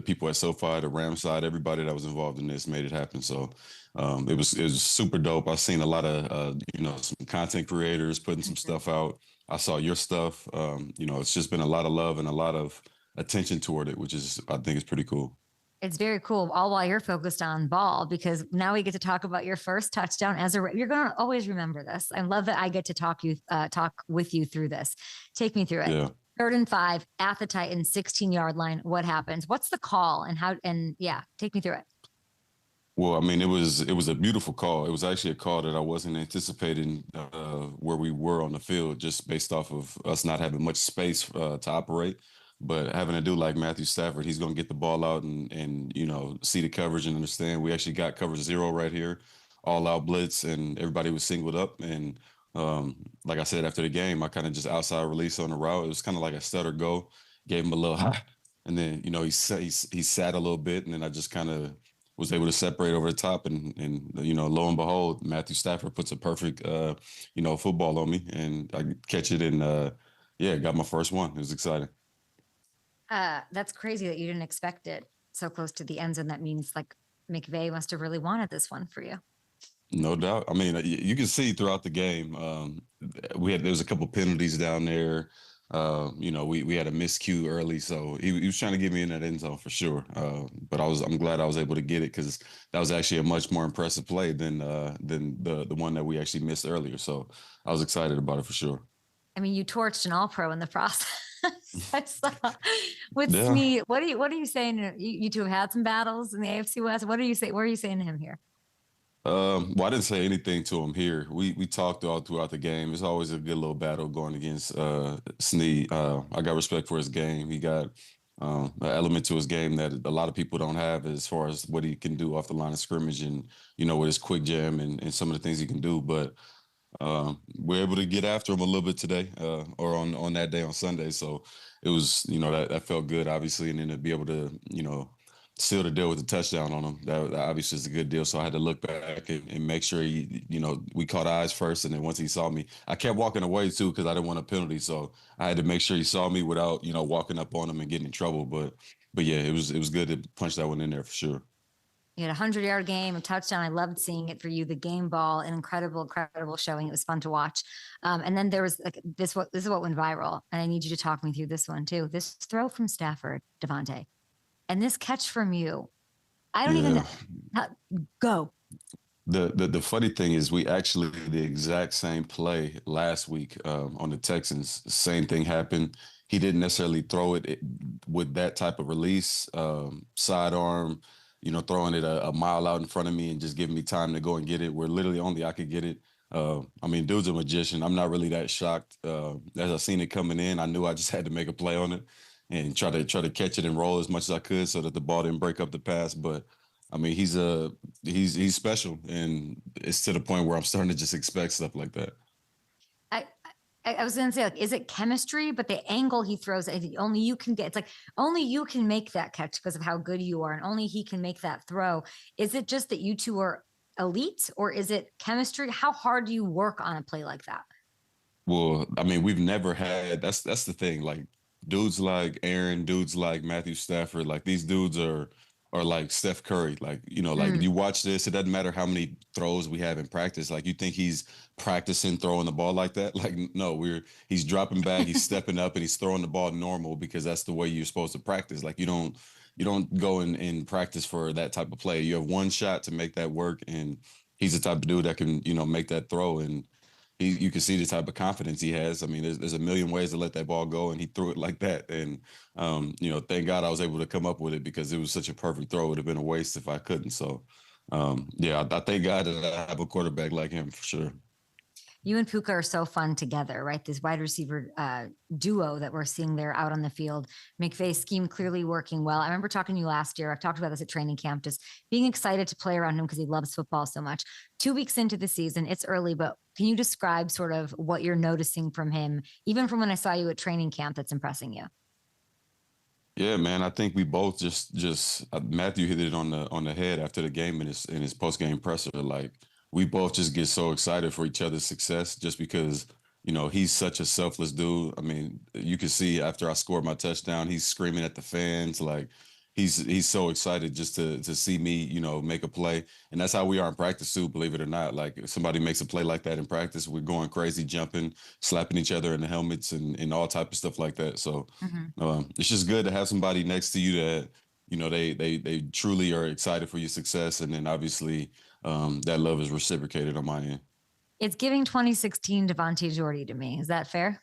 people at SoFi, the Rams side, everybody that was involved in this made it happen. So it was super dope. I've seen a lot of some content creators putting some stuff out. I saw your stuff. It's just been a lot of love and a lot of attention toward it, which I think is pretty cool. It's very cool, all while you're focused on ball, because now we get to talk about your first touchdown you're going to always remember this. I love that I get to talk with you through this. Take me through it. Yeah. 3rd and 5 at the Titans, 16-yard line. What happens? What's the call take me through it. Well, I mean, it was a beautiful call. It was actually a call that I wasn't anticipating where we were on the field, just based off of us not having much space to operate. But having to do like Matthew Stafford, he's going to get the ball out and see the coverage and understand. We actually got coverage 0 right here, all out blitz, and everybody was singled up. And like I said, after the game, I kind of just outside release on the route. It was kind of like a stutter go, gave him a little high, and then he sat a little bit, and then I just kind of was able to separate over the top, and lo and behold, Matthew Stafford puts a perfect football on me, and I catch it and got my first one. It was exciting. That's crazy that you didn't expect it so close to the end zone. That means like McVay must have really wanted this one for you. No doubt. I mean, you can see throughout the game, there was a couple penalties down there. We had a miscue early, so he was trying to get me in that end zone for sure. But I'm glad I was able to get it, because that was actually a much more impressive play than the one that we actually missed earlier. So I was excited about it for sure. I mean, you torched an All-Pro in the process. I saw with Snead. What are you saying? You two have had some battles in the AFC West. What are you saying? What are you saying to him here? Well, I didn't say anything to him here. We talked all throughout the game. It's always a good little battle going against Snead. I got respect for his game. He got an element to his game that a lot of people don't have, as far as what he can do off the line of scrimmage and with his quick jam and some of the things he can do. But we're able to get after him a little bit today, or on that day on Sunday. So it was, that felt good, obviously. And then to be able to, seal the deal with the touchdown on him. That obviously is a good deal. So I had to look back and make sure we caught eyes first. And then once he saw me, I kept walking away too because I didn't want a penalty. So I had to make sure he saw me without, walking up on him and getting in trouble. But yeah, it was good to punch that one in there for sure. You had a 100-yard game, a touchdown. I loved seeing it for you. The game ball, an incredible showing. It was fun to watch. And then there was this is what went viral. And I need you to talk me through this one too. This throw from Stafford, Davante. And this catch from you, I don't even know. Go. The funny thing is we actually the exact same play last week on the Texans. Same thing happened. He didn't necessarily throw it with that type of release, sidearm, throwing it a mile out in front of me and just giving me time to go and get it where literally only I could get it. Dude's a magician. I'm not really that shocked. As I seen it coming in, I knew I just had to make a play on it and try to catch it and roll as much as I could so that the ball didn't break up the pass. But he's special, and it's to the point where I'm starting to just expect stuff like that. I was going to say, is it chemistry? But the angle he throws, only you can get. It's like only you can make that catch because of how good you are, and only he can make that throw. Is it just that you two are elite, or is it chemistry? How hard do you work on a play like that? Well, we've never had. That's the thing. Like dudes like Aaron, dudes like Matthew Stafford, like these dudes are like Steph Curry. Like, you watch this, it doesn't matter how many throws we have in practice. Like, you think he's practicing throwing the ball like that? Like, no, he's dropping back, he's stepping up, and he's throwing the ball normal because that's the way you're supposed to practice. Like, you don't go in practice for that type of play. You have one shot to make that work, and he's the type of dude that can, make that throw. And you can see the type of confidence he has. There's a million ways to let that ball go, and he threw it like that. And, thank God I was able to come up with it because it was such a perfect throw. It would have been a waste if I couldn't. So, I thank God that I have a quarterback like him for sure. You and Puka are so fun together, right? This wide receiver duo that we're seeing there out on the field. McVay's scheme clearly working well. I remember talking to you last year. I've talked about this at training camp, just being excited to play around him because he loves football so much. 2 weeks into the season, it's early, but can you describe sort of what you're noticing from him, even from when I saw you at training camp, that's impressing you? Yeah, man. I think we both just Matthew hit it on the head after the game in his post game presser. Like, we both just get so excited for each other's success just because, he's such a selfless dude. You can see after I scored my touchdown, he's screaming at the fans. Like, he's so excited just to see me, make a play. And that's how we are in practice too, believe it or not. Like, if somebody makes a play like that in practice, we're going crazy, jumping, slapping each other in the helmets and all type of stuff like that. So it's just good to have somebody next to you that, they truly are excited for your success. And then obviously that love is reciprocated on my end. It's giving 2016 Davante Jordy to me. Is that fair?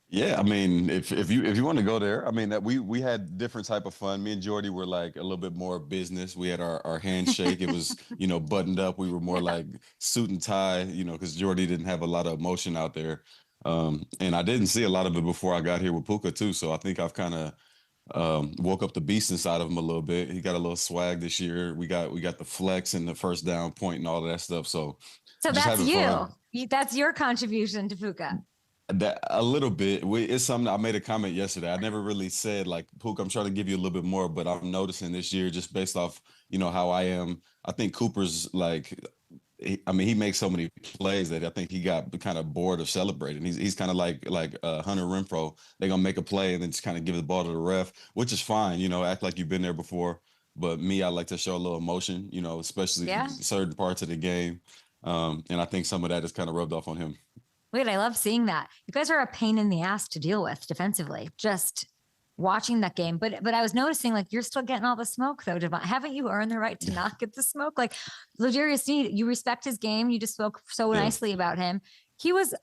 Yeah, if you want to go there, that we had different type of fun. Me and Jordy were like a little bit more business. We had our handshake. It was, buttoned up. We were more like suit and tie, because Jordy didn't have a lot of emotion out there. And I didn't see a lot of it before I got here with Puka too. So I think I've kind of woke up the beast inside of him a little bit. He got a little swag this year. We got the flex and the first down point and all of that stuff. So that's you. That's your contribution to Puka. That a little bit. It's something I made a comment yesterday. I never really said like, Pook, I'm trying to give you a little bit more, but I'm noticing this year just based off, how I am. I think Cooper's like, he makes so many plays that I think he got kind of bored of celebrating. He's kind of like Hunter Renfrow. They're gonna make a play and then just kind of give the ball to the ref, which is fine. Act like you've been there before. But me, I like to show a little emotion. Especially certain parts of the game. And I think some of that is kind of rubbed off on him. Wait, I love seeing that. You guys are a pain in the ass to deal with defensively, just watching that game. But I was noticing, like, you're still getting all the smoke, though, Devon. Haven't you earned the right to not get the smoke? Like, L'Jarius Sneed, you respect his game. You just spoke so nicely about him. He was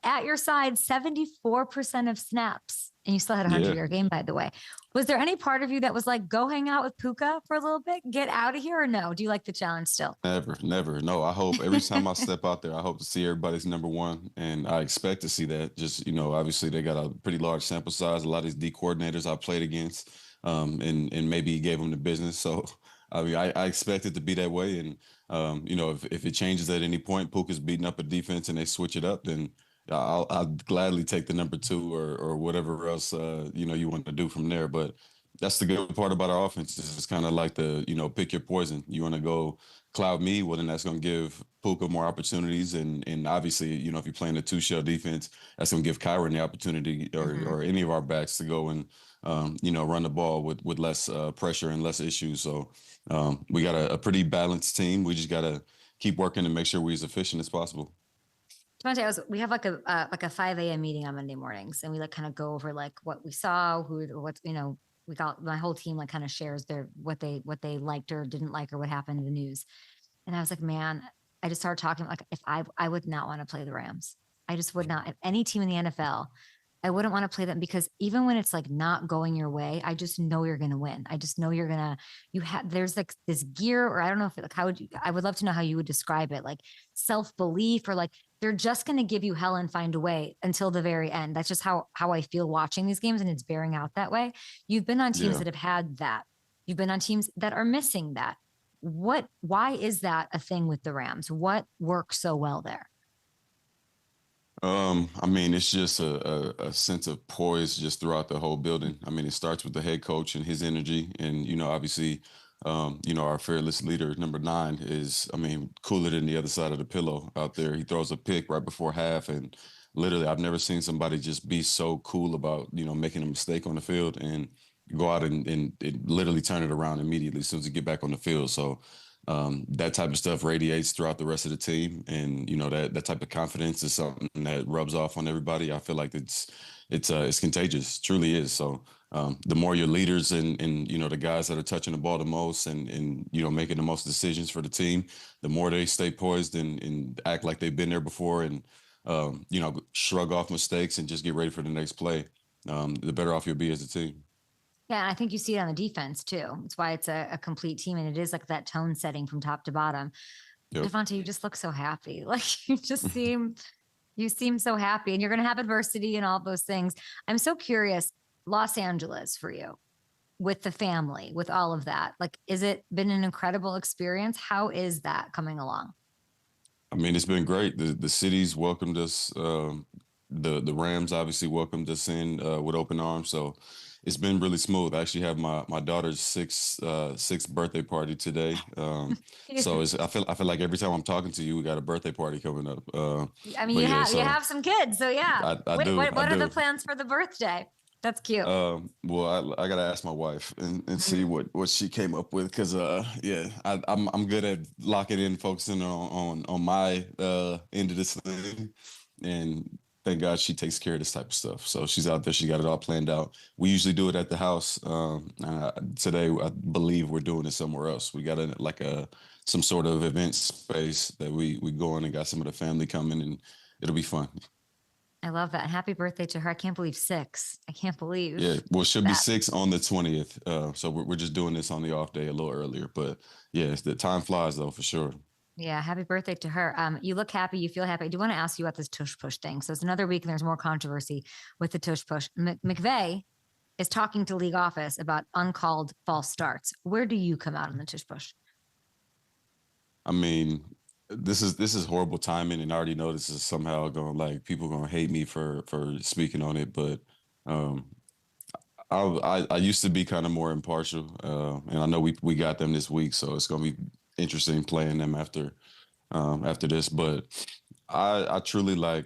at your side 74% of snaps, and you still had a 100-yard game, by the way. Was there any part of you that was like, go hang out with Puka for a little bit, get out of here, or no? Do you like the challenge still? Never. No, I hope every time I step out there, I hope to see everybody's number one. And I expect to see that. Just, obviously they got a pretty large sample size. A lot of these D coordinators I played against, and maybe he gave them the business. So, I expect it to be that way. And, if it changes at any point, Puka's beating up a defense and they switch it up, then I'll gladly take the number 2 or whatever else, you want to do from there. But that's the good part about our offense. It's kind of like the, pick your poison. You want to go cloud me, well, then that's going to give Puka more opportunities. And obviously, if you're playing a two-shell defense, that's going to give Kyron the opportunity or any of our backs to go and, run the ball with less pressure and less issues. So we got a pretty balanced team. We just got to keep working and make sure we're as efficient as possible. Davante, we have like a 5 a.m. meeting on Monday mornings, and we like kind of go over like what we saw, what's we got my whole team like kind of shares what they liked or didn't like or what happened in the news. And I was like, man, I just started talking like if I would not want to play the Rams. I just would not. If any team in the NFL, I wouldn't want to play them because even when it's like not going your way, I just know you're going to win. I just know there's like this gear, or I don't know if I would love to know how you would describe it, like self-belief, or like they're just going to give you hell and find a way until the very end. That's just how I feel watching these games, and it's bearing out that way. You've been on teams that have had that. You've been on teams that are missing that. Why is that a thing with the Rams? What works so well there? I mean, it's just a sense of poise just throughout the whole building. I mean, it starts with the head coach and his energy. And, obviously, our fearless leader, number 9, is, cooler than the other side of the pillow out there. He throws a pick right before half. And literally, I've never seen somebody just be so cool about, making a mistake on the field and go out and literally turn it around immediately as soon as you get back on the field. So, that type of stuff radiates throughout the rest of the team, and that type of confidence is something that rubs off on everybody. I feel like it's contagious, truly is. So the more your leaders and the guys that are touching the ball the most and making the most decisions for the team, the more they stay poised and act like they've been there before and shrug off mistakes and just get ready for the next play, the better off you'll be as a team. Yeah, and I think you see it on the defense too. It's why it's a complete team, and it is like that tone setting from top to bottom. Yep. Davante, you just look so happy. Like you seem so happy, and you're going to have adversity and all those things. I'm so curious, Los Angeles for you, with the family, with all of that. Like, is it been an incredible experience? How is that coming along? I mean, it's been great. The city's welcomed us. The Rams obviously welcomed us in with open arms. So it's been really smooth. I actually have my daughter's sixth birthday party today. So I feel like every time I'm talking to you, we got a birthday party coming up. You have some kids, so yeah. I do. What are the plans for the birthday? That's cute. Well, I gotta ask my wife and see what she came up with, because I'm good at locking in, focusing on my end of this thing, and thank God she takes care of this type of stuff. So she's out there. She got it all planned out. We usually do it at the house. Today, I believe we're doing it somewhere else. We got some sort of event space that we go in and got some of the family coming, and it'll be fun. I love that. Happy birthday to her. I can't believe 6. I can't believe. Yeah, well, she'll be 6 on the 20th. So we're just doing this on the off day a little earlier. But yeah, the time flies though, for sure. Yeah, happy birthday to her. You look happy. You feel happy. I do want to ask you about this tush push thing. So it's another week and there's more controversy with the tush push. McVay is talking to league office about uncalled false starts. Where do you come out on the tush push? I mean, this is horrible timing, and I already know this is somehow people gonna hate me for speaking on it. But I used to be kind of more impartial, and I know we got them this week, so it's gonna be interesting playing them after this. But I truly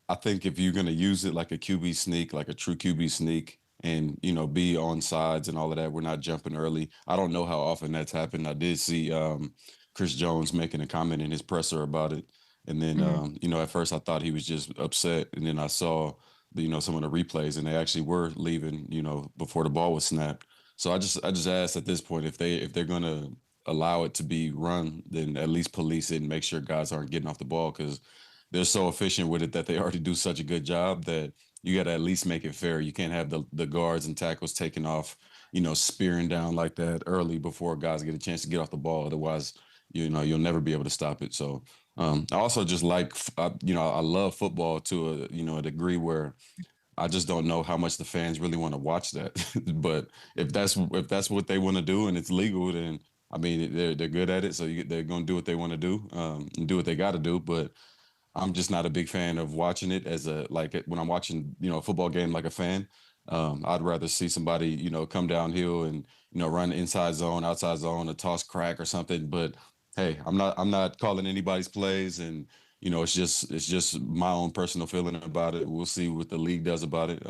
I think if you're gonna use it like a QB sneak, like a true QB sneak, and be on sides and all of that, we're not jumping early. I don't know how often that's happened. I did see Chris Jones making a comment in his presser about it, and then at first I thought he was just upset, and then I saw some of the replays, and they actually were leaving before the ball was snapped. So I just asked at this point, if they're gonna allow it to be run, then at least police it and make sure guys aren't getting off the ball, because they're so efficient with it that they already do such a good job that you got to at least make it fair. You can't have the guards and tackles taking off, spearing down like that early before guys get a chance to get off the ball. Otherwise, you'll never be able to stop it. So I also just I love football to a degree where I just don't know how much the fans really want to watch that. But if that's what they want to do and it's legal, then I mean, they're good at it, so they're going to do what they want to do and do what they got to do. But I'm just not a big fan of watching it when I'm watching, a football game like a fan. I'd rather see somebody, come downhill and, run inside zone, outside zone, a toss crack or something. But hey, I'm not calling anybody's plays, and it's just my own personal feeling about it. We'll see what the league does about it.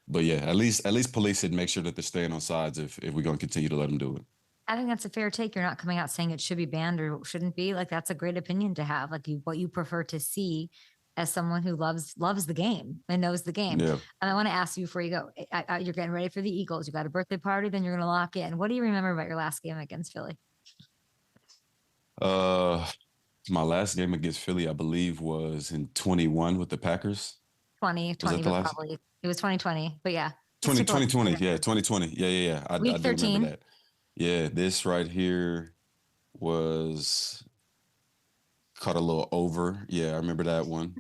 But yeah, at least police it, make sure that they're staying on sides if we're going to continue to let them do it. I think that's a fair take. You're not coming out saying it should be banned or shouldn't be. Like, that's a great opinion to have. Like, what you prefer to see as someone who loves the game and knows the game. Yeah. And I want to ask you before you go, you're getting ready for the Eagles. You got a birthday party, then you're going to lock in. What do you remember about your last game against Philly? My last game against Philly, I believe, was in 21 with the Packers. 2020 was probably, it was 2020, but yeah. 2020. Yeah, 2020. Yeah. I do 13. remember that. Yeah, this right here was caught a little over. Yeah, I remember that one.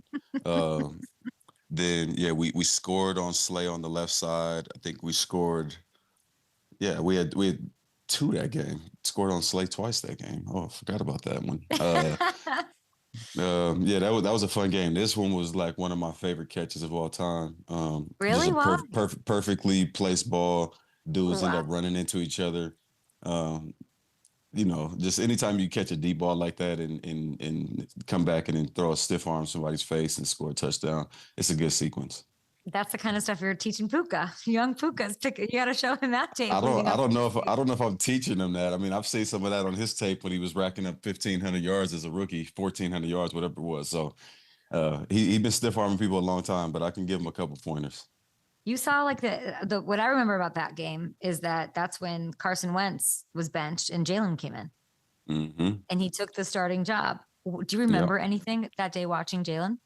Then yeah, we scored on Slay on the left side. I think we scored. Yeah, we had 2 that game. Scored on Slay twice that game. Oh, I forgot about that one. Yeah, that was a fun game. This one was like one of my favorite catches of all time. Really? Perfectly placed ball. Dudes end up running into each other. Just anytime you catch a deep ball like that and come back and then throw a stiff arm somebody's face and score a touchdown, it's a good sequence. That's the kind of stuff you're teaching Puka. Young Puka's you got to show him that tape. I don't know if I'm teaching him that. I mean, I've seen some of that on his tape when he was racking up 1,500 yards as a rookie, 1,400 yards, whatever it was. So he's been stiff arming people a long time, but I can give him a couple pointers. You saw like the what I remember about that game is that's when Carson Wentz was benched and Jalen came in, and he took the starting job. Do you remember anything that day watching Jalen?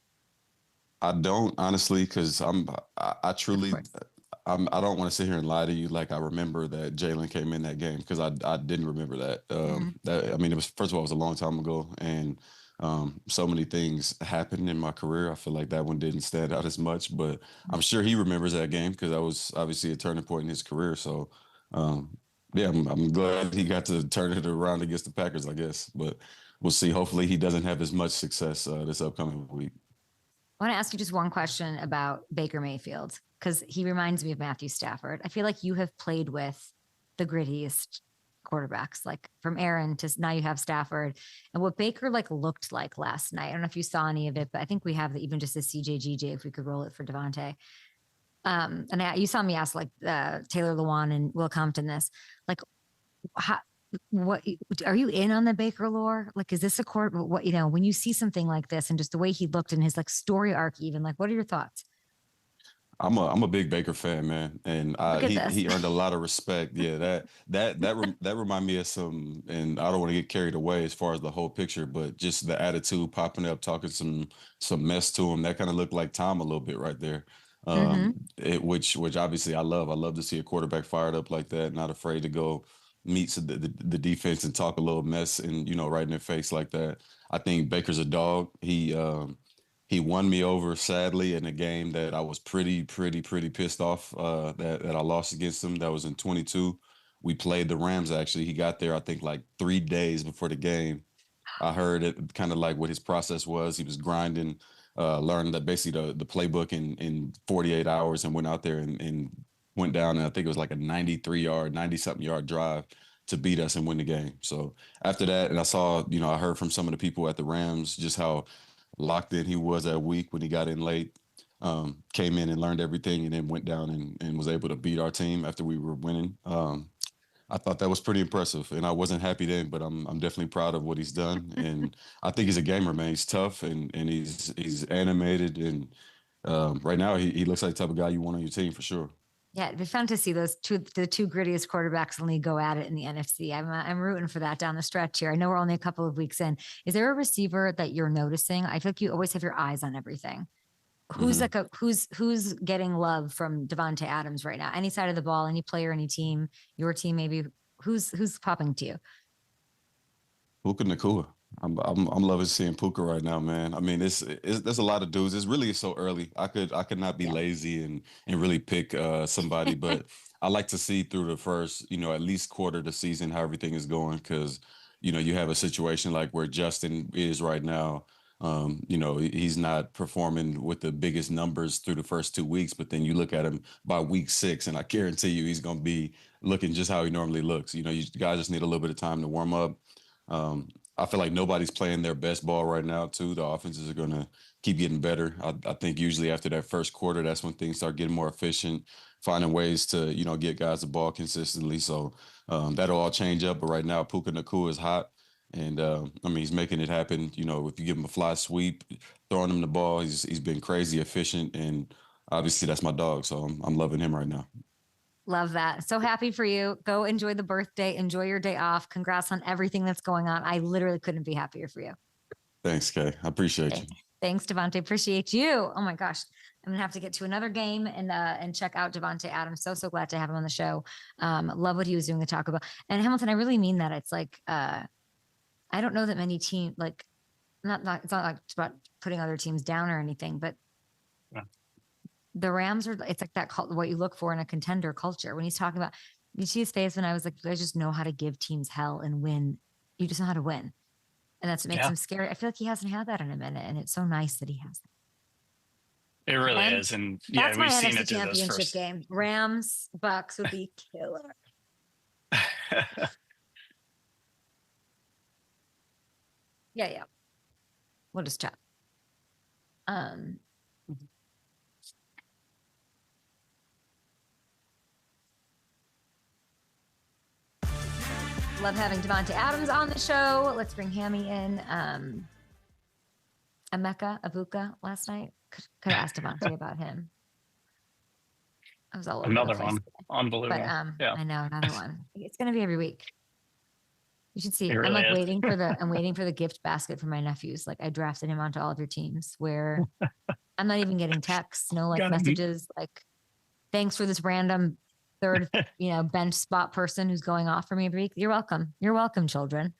I don't, honestly, because I truly I don't want to sit here and lie to you. Like, I remember that Jalen came in that game because I didn't remember that. I mean, it was, first of all, it was a long time ago, and so many things happened in my career. I feel like that one didn't stand out as much, but I'm sure he remembers that game because that was obviously a turning point in his career. So, yeah, I'm glad he got to turn it around against the Packers, I guess. But we'll see. Hopefully, he doesn't have as much success this upcoming week. I want to ask you just one question about Baker Mayfield, because he reminds me of Matthew Stafford. I feel like you have played with the grittiest quarterbacks, like from Aaron to now you have Stafford, and what Baker looked like last night. I don't know if you saw any of it, but I think we have even just a CJGJ if we could roll it for Davante. And you saw me ask Taylor Lewan and Will Compton this, what are you in on the Baker lore? Like, is this a court? What, when you see something like this and just the way he looked in his story arc, even what are your thoughts? I'm a big Baker fan, man, and he earned a lot of respect. Yeah, that remind me of some, and I don't want to get carried away as far as the whole picture, but just the attitude, popping up, talking some mess to him. That kind of looked like Tom a little bit right there. Which obviously I love. I love to see a quarterback fired up like that, not afraid to go meet the defense and talk a little mess and right in their face like that. I think Baker's a dog. He won me over, sadly, in a game that I was pretty pissed off that I lost against him. That was in 22. We played the Rams, actually. He got there, I think, 3 days before the game. I heard it kind of what his process was. He was grinding, learned that basically the playbook in 48 hours and went out there and went down, and I think it was a 90-something yard drive to beat us and win the game. So after that, and I saw, I heard from some of the people at the Rams just how locked in he was that week when he got in late, came in and learned everything, and then went down and was able to beat our team after we were winning. I thought that was pretty impressive, and I wasn't happy then, but I'm definitely proud of what he's done. And I think he's a gamer, man. He's tough and he's animated, and right now he looks like the type of guy you want on your team for sure. Yeah, it'd be fun to see the two grittiest quarterbacks in the league go at it in the NFC. I'm rooting for that down the stretch here. I know we're only a couple of weeks in. Is there a receiver that you're noticing? I feel like you always have your eyes on everything. Who's who's getting love from Davante Adams right now? Any side of the ball, any player, any team, your team maybe. Who's popping to you? Puka Nacua. I'm loving seeing Puka right now, man. I mean, there's a lot of dudes. It's really so early. I could not be lazy and really pick somebody, but I like to see through the first, at least quarter of the season how everything is going, because you have a situation like where Justin is right now. You know, he's not performing with the biggest numbers through the first 2 weeks, but then you look at him by week 6, and I guarantee you he's going to be looking just how he normally looks. You know, you guys just need a little bit of time to warm up. I feel like nobody's playing their best ball right now, too. The offenses are going to keep getting better. I think usually after that first quarter, that's when things start getting more efficient, finding ways to, you know, get guys the ball consistently. So that'll all change up. But right now, Puka Nacua is hot. And, I mean, he's making it happen. You know, if you give him a fly sweep, throwing him the ball, he's been crazy efficient. And obviously, that's my dog. So I'm loving him right now. Love that. So happy for you. Go enjoy the birthday. Enjoy your day off. Congrats on everything that's going on. I literally couldn't be happier for you. Thanks, Kay. I appreciate you. Thanks, Davante. Appreciate you. Oh my gosh. I'm gonna have to get to another game and check out Davante Adams. So glad to have him on the show. Love what he was doing the Taco Bell. And Hamilton, I really mean that. It's like I don't know that many teams like it's not like it's about putting other teams down or anything, but the Rams are, it's like that what you look for in a contender culture. When he's talking about, you see his face when I was like, you guys just know how to give teams hell and win. You just know how to win. And that's what makes him scary. I feel like he hasn't had that in a minute. And it's so nice that he has that. It really is. And yeah, that's my we've seen NFC it through those championship first game. Rams, Bucs would be killer. Yeah. We'll just chat. Love having Davante Adams on the show. Let's bring Hammy in. EMEKA last night. Could have asked Davante about him. I was all over another the place one. today. Unbelievable. But yeah. I know, another one. It's gonna be every week. You should see. It I'm really like is. I'm waiting for the gift basket for my nephews. Like I drafted him onto all of your teams where I'm not even getting texts, no like messages, like thanks for this random third, bench spot person who's going off for me every week. You're welcome. You're welcome, children.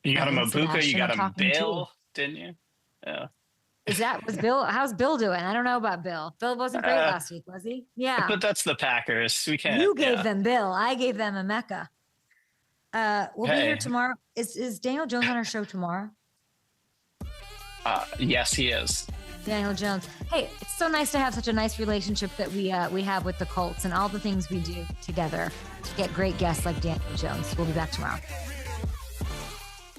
You got him a Vincent Buka, you Ashton, got I'm him talking to Bill, didn't you? Yeah. Was Bill? How's Bill doing? I don't know about Bill. Bill wasn't great last week, was he? Yeah. But that's the Packers. We can't. You gave them Bill. I gave them EMEKA. We'll be here tomorrow. Is Daniel Jones on our show tomorrow? Yes, he is. Daniel Jones. Hey, it's so nice to have such a nice relationship that we have with the Colts and all the things we do together to get great guests like Daniel Jones. We'll be back tomorrow.